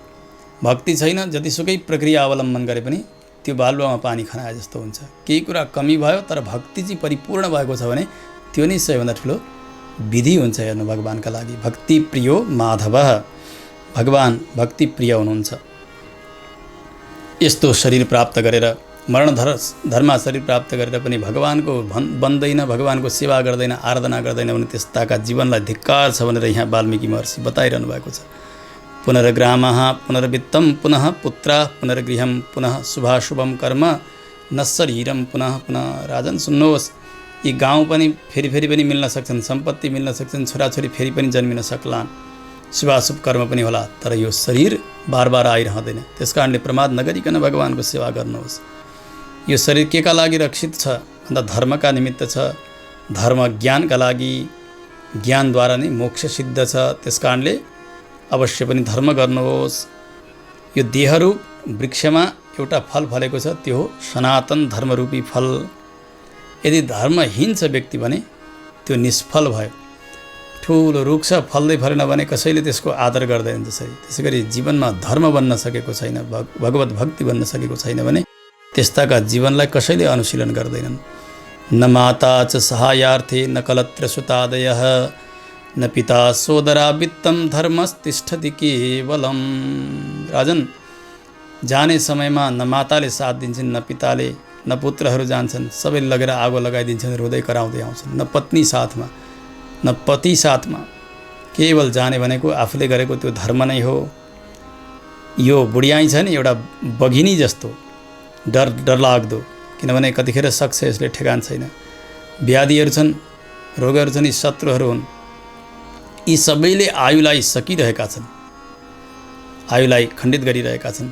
भक्ति छैन, जतिसुकै प्रक्रिया अवलम्बन गरे पनि त्यो बालुवामा पानी खनाए जस्तो हुन्छ। केही कुरा कमी भयो तर भक्ति चाहिँ परिपूर्ण भएको छ भने त्यो नै सबैभन्दा ठुलो विधि हुन्छ हेर्नु भगवानका लागि। भक्ति प्रियो माधव, भगवान भक्ति प्रिय हुनुहुन्छ। यस्तो शरीर प्राप्त गरेर, मरण धर्मा शरीर प्राप्त गरेर पनि भगवानको बन्दैन, भगवानको सेवा गर्दैन, आराधना गर्दैन भने त्यस्ताका जीवनलाई धिक्कार छ भनेर यहाँ वाल्मीकि महर्षि बताइरहनु भएको छ। पुनर्ग्रामः पुनर्वित्तं पुनः पुत्रा पुनर्गृहं पुनः शुभाशुभं कर्म नश्शरीरम पुनः पुनः। राजन सुन्नुहोस्, यी गाउँ पनि फेरि फेरि पनि मिल्न सक्छन्, सम्पत्ति मिल्न सक्छन्, छोराछोरी फेरि पनि जन्मिन सक्लान्, शुभाशुभ कर्म पनि होला, तर यो शरीर बार बार आइरहँदैन। त्यस कारणले प्रमाद नगरिकन भगवानको सेवा गर्नुहोस्। यो शरीर केका लागि रक्षित छ भन्दा धर्मका निमित्त छ, धर्म ज्ञानका लागि, ज्ञानद्वारा नै मोक्ष सिद्ध छ। त्यस कारणले अवश्य पनि धर्म गर्नुहोस्। यो देहरूप वृक्षमा एउटा फल फलेको छ, त्यो हो सनातन धर्मरूपी फल। यदि धर्महीन छ व्यक्ति भने त्यो निष्फल भयो। ठुलो रुख छ, फल्दै फलेन भने कसैले त्यसको आदर गर्दैन। त्यसै गरी जीवनमा धर्म बन्न सकेको छैन, भगवत भक्ति बन्न सकेको छैन भने त्यस्ताका जीवनलाई कसैले अनुशीलन गर्दैनन्। न माता च सहायार्थे न कलत्र सुतादयः न पिता सोदरा वित्तम धर्मस्तिष्ठति केवलम। राजन, जाने समयमा न माताले साथ दिन्छन्, न पिताले, न पुत्रहरू जान्छन्, सबैले लगेर आगो लगाइदिन्छन्, रुँदै कराउँदै आउँछन्। न पत्नी साथमा, न पति साथमा। केवल जाने भनेको आफूले गरेको त्यो धर्म नै हो। यो बुढियाई छ नि एउटा बघिनी जस्तो, डरलाग्दो, किनभने कतिखेर सक्छ यसले ठेगान छैन। व्याधिहरू छन्, रोगहरू छन्, यी शत्रुहरू हुन्। यी सबैले आयुलाई सकिरहेका छन्, आयुलाई खण्डित गरिरहेका छन्।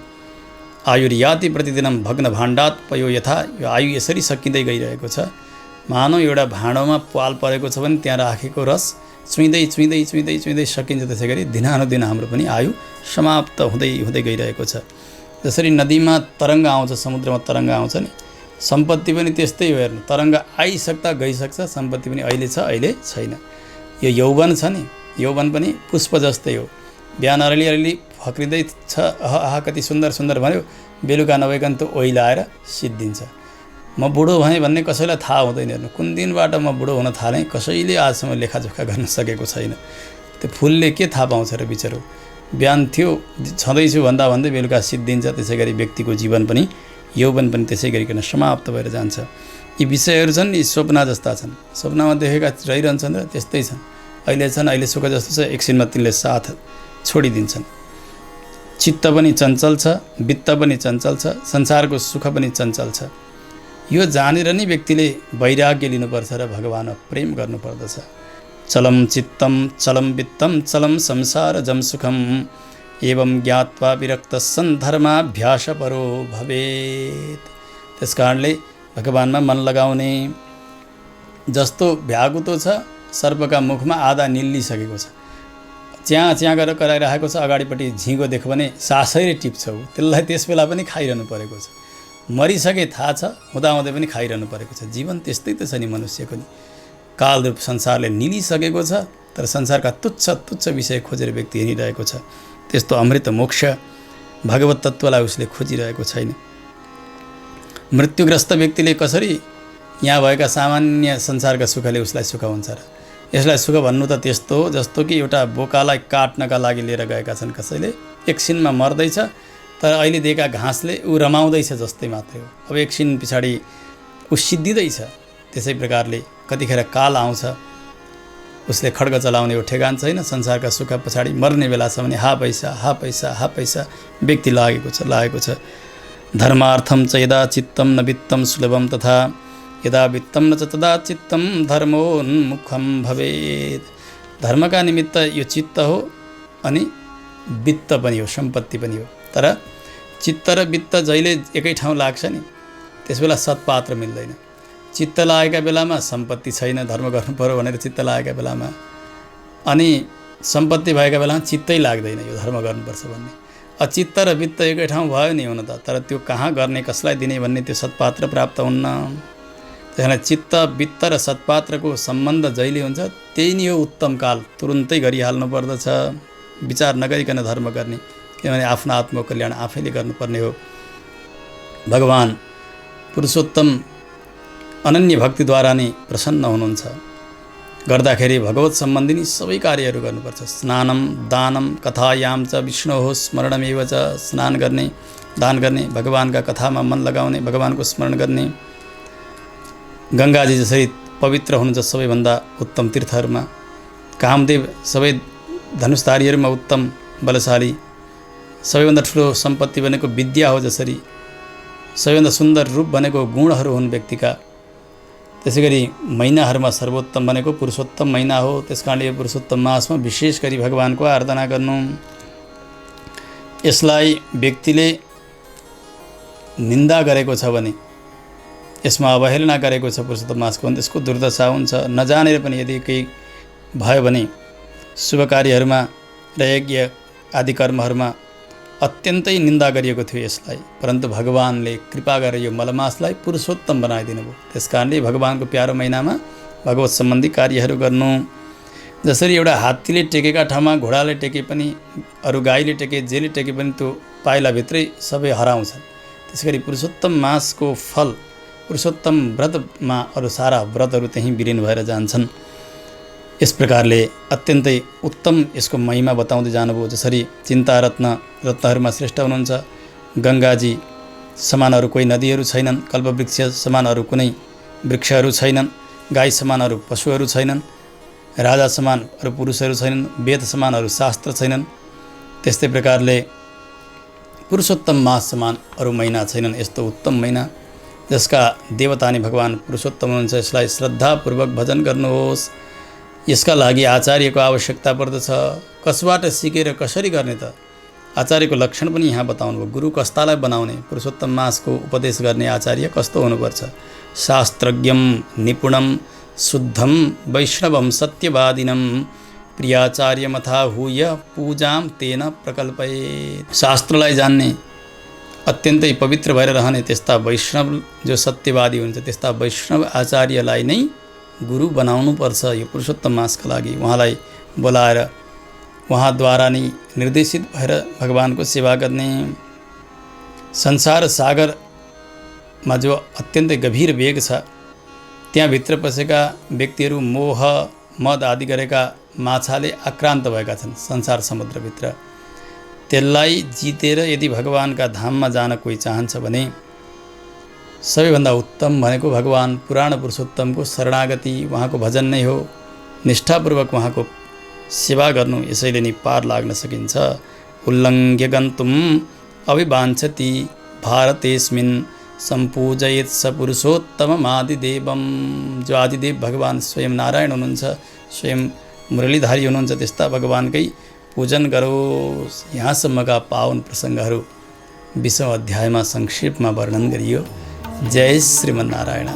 आयुर्याति प्रतिदिनम भग्न भाण्डात पयो यथा। यो आयु यसरी सकिँदै गइरहेको छ। मानव एउटा भाँडोमा पाल परेको छ भने त्यहाँ राखेको रस चुइँदै चुइँदै चुइँदै चुइँदै सकिन्छ। त्यसै गरी दिनानुदिन हाम्रो पनि आयु समाप्त हुँदै हुँदै गइरहेको छ। जसरी नदीमा तरङ्ग आउँछ, समुद्रमा तरङ्ग आउँछ नि, सम्पत्ति पनि त्यस्तै हो। हेर्नु, तरङ्ग आइसक्दा गइसक्छ, सम्पत्ति पनि अहिले छ अहिले छैन। यो यौवन छ नि, यौवन पनि पुष्प जस्तै हो। बिहान अलिअलि फक्रिँदै छ, आहा कति सुन्दर सुन्दर भन्यो, बेलुका नभइकन त ओइलाएर सिद्धिन्छ। म बुढो भएँ भन्ने कसैलाई थाहा हुँदैन। हेर्नु, कुन दिनबाट म बुढो हुन थालेँ कसैले आजसम्म लेखाजोखा गर्न सकेको छैन। त्यो फुलले के थाहा पाउँछ र बिचरो। बिहान थियो छँदैछु भन्दा भन्दै बेलुका सिद्धिन्छ। त्यसै गरी व्यक्तिको जीवन पनि, यौवन पनि त्यसै गरिकन समाप्त भएर जान्छ। यी विषयहरू छन्, यी स्वप्न जस्ता छन्, स्वप्नमा देखेका रहिरहन्छन् र त्यस्तै छन्। अहिले छन्, अहिले सुख जस्तो छ, एकछिनमा तिनले साथ छोडिदिन्छन्। चित्त पनि चञ्चल छ, वित्त पनि चञ्चल छ, संसारको सुख पनि चञ्चल छ। यो जानेर नै व्यक्तिले वैराग्य लिनुपर्छ र भगवानमा प्रेम गर्नुपर्दछ। चलम चित्तम चलम वित्तम चलम संसार जम सुखम एवं ज्ञात्वा विरक्त सन् धर्माभ्यास परो भवेत्। त्यस कारणले भगवानमा मन लगाउने। जस्तो भ्यागुतो छ, सर्पका मुखमा आधा निल्लिसकेको छ, च्याँ च्याँ गरेर कराइरहेको छ, अगाडिपट्टि झिँगो देख्यो भने सासैले टिप्छ, त्यसलाई त्यस बेला पनि खाइरहनु परेको छ। मरिसके थाहा छ, हुँदाहुँदै पनि खाइरहनु परेको छ। जीवन त्यस्तै त छ नि मनुष्यको नि। कालरूप संसारले निलिसकेको छ, तर संसारका तुच्छ तुच्छ विषय खोजेर व्यक्ति हिँडिरहेको छ। त्यस्तो अमृत मोक्ष भगवत तत्त्वलाई उसले खोजिरहेको छैन। मृत्युग्रस्त व्यक्तिले कसरी यहाँ भएका सामान्य संसारका सुखले उसलाई सुख हुन्छ र? यसलाई सुख भन्नु त त्यस्तो हो जस्तो कि एउटा बोकालाई काट्नका लागि लिएर गएका छन् कसैले, एकछिनमा मर्दैछ, तर अहिले दिएका घाँसले ऊ रमाउँदैछ जस्तै मात्रै हो। अब एकछिन पछाडि ऊ सिद्धिँदैछ। त्यसै प्रकारले कतिखेर काल आउँछ, उसले खड्ग चलाउने हो ठेगान छैन। संसारका सुख पछाडि मर्ने बेला छ भने हा पैसा व्यक्ति लागेको छ। धर्मार्थम च यदा चित्तम न वित्तम सुलभम तथा यदा वित्तम न च तदा चित्तम धर्मोन्मुखम भवेत्। धर्मका निमित्त यो चित्त हो अनि वित्त पनि हो, सम्पत्ति पनि हो। तर चित्त र वित्त जहिले एकै ठाउँ लाग्छ नि, त्यसबेला सत्पात्र मिल्दैन। चित्त लागेका बेलामा सम्पत्ति छैन, धर्म गर्नु पर्यो भनेर चित्त लागेका बेलामा, अनि सम्पत्ति भएका बेलामा चित्तै लाग्दैन यो धर्म गर्नुपर्छ भन्ने। चित्त र वित्त एकै ठाउँ भयो नि हुन त, तर त्यो कहाँ गर्ने, कसलाई दिने भन्ने त्यो सत्पात्र प्राप्त हुन्न। त्यसैले चित्त वित्त र सत्पात्रको सम्बन्ध जहिले हुन्छ त्यही नै हो उत्तम काल। तुरुन्तै गरिहाल्नु पर्दछ, विचार नगरिकन धर्म गर्ने, किनभने आफ्नो आत्मकल्याण आफैले गर्नुपर्ने हो। भगवान पुरुषोत्तम अनन्य भक्तिद्वारा नै प्रसन्न हुनुहुन्छ। गर्दाखेरि भगवत सम्बन्धी नै सबै कार्यहरू गर्नुपर्छ। स्नानम दानम कथायाम च विष्णोः स्मरणमेव च। स्नान गर्ने, दान गर्ने, भगवानका कथामा मन लगाउने, भगवानको स्मरण गर्ने। गङ्गाजी जसरी पवित्र हुनुहुन्छ सबैभन्दा उत्तम तीर्थहरूमा, कामदेव सबै धनुषधारीहरूमा उत्तम बलशाली, सबैभन्दा ठुलो सम्पत्ति भनेको विद्या हो जसरी सबैभन्दा सुन्दर रूप भनेको गुणहरू हुन् व्यक्तिका। त्यसै गरी महिनाहरूमा सर्वोत्तम भनेको पुरुषोत्तम महिना हो। त्यस कारणले यो पुरुषोत्तम मासमा विशेष गरी भगवानको आराधना गर्नु। यसलाई व्यक्तिले निन्दा गरेको छ भने, यसमा अवहेलना गरेको छ पुरुषोत्तम मासको भने त्यसको दुर्दशा हुन्छ। नजानेर पनि यदि केही भयो भने शुभ कार्यहरूमा र यज्ञ आदि कर्महरूमा अत्यन्तै निन्दा गरिएको थियो यसलाई, परन्तु भगवानले कृपा गरेर यो मलमासलाई पुरुषोत्तम बनाइदिनु भयो। त्यस कारणले भगवानको प्यारो महिनामा भगवत सम्बन्धी कार्यहरू गर्नु। जसरी एउटा हात्तीले टेकेका ठाउँमा घोडाले टेके पनि, अरू गाईले टेके जेले टेके पनि त्यो पाइलाभित्रै सबै हराउँछन्। त्यसै गरी पुरुषोत्तम मासको फल, पुरुषोत्तम व्रतमा अरू सारा व्रतहरू त्यहीँ विलीन भएर जान्छन्। यस प्रकारले अत्यन्तै उत्तम यसको महिमा बताउँदै जानुभयो। जसरी चिन्ता रत्नहरूमा श्रेष्ठ हुनुहुन्छ। गङ्गाजी समान अरू कोही नदीहरू छैनन्, कल्पवृक्ष समान अरू कुनै वृक्षहरू छैनन्, गाई समान अरू पशुहरू छैनन्, राजा समान अरू पुरुषहरू छैनन्, वेद समान अरू शास्त्र छैनन्। त्यस्तै प्रकारले पुरुषोत्तम मास समान अरू महिना छैनन्। यस्तो उत्तम महिना जसका देवता नै भगवान पुरुषोत्तम हुनुहुन्छ, यसलाई श्रद्धापूर्वक भजन गर्नुहोस्। यसका लागि आचार्यको आवश्यकता पर्दछ। कसबाट सिकेर कसरी गर्ने त? आचार्यको लक्षण पनि यहाँ बताउनु भयो। गुरु कस्तालाई बनाउने, पुरुषोत्तम मासको उपदेश गर्ने आचार्य कस्तो हुनुपर्छ? शास्त्रज्ञम निपुणम शुद्धम वैष्णवम सत्यवादिनम प्रियाचार्यमथाहूय पूजाम तेन प्रकल्पयेत्। शास्त्रलाई जान्ने, अत्यन्तै पवित्र भएर रहने त्यस्ता वैष्णव जो सत्यवादी हुन्छ, त्यस्ता वैष्णव आचार्यलाई नै गुरु बनाउनुपर्छ। यो पुरुषोत्तम मासका लागि उहाँलाई बोलाएर उहाँद्वारा नै निर्देशित भएर भगवानको सेवा गर्ने। संसार सागरमा जो अत्यन्तै गभीर वेग छ, त्यहाँभित्र पसेका व्यक्तिहरू मोह मद आदि गरेका माछाले आक्रान्त भएका छन् संसार समुद्रभित्र। त्यसलाई जितेर यदि भगवानका धाममा जान कोही चाहन्छ भने सबैभन्दा उत्तम भनेको भगवान पुराण पुरुषोत्तमको शरणागति, उहाँको भजन नै हो। निष्ठापूर्वक उहाँको सेवा गर्नु, यसैले नै पार लाग्न सकिन्छ। उल्लङ्घ्य गन्तुम् अभिवाञ्छति भारतेस्मिन् सम्पूजयेत् स पुरुषोत्तमम् आदिदेवम। जो आदिदेव भगवान स्वयं नारायण हुनुहुन्छ, स्वयं मुरलीधारी हुनुहुन्छ, त्यस्ता भगवानकै पूजन गरोस्। यहाँसम्मका पावन प्रसङ्गहरू 20औं अध्यायमा संक्षेपमा वर्णन गरियो। जय श्रीमन्नारायण।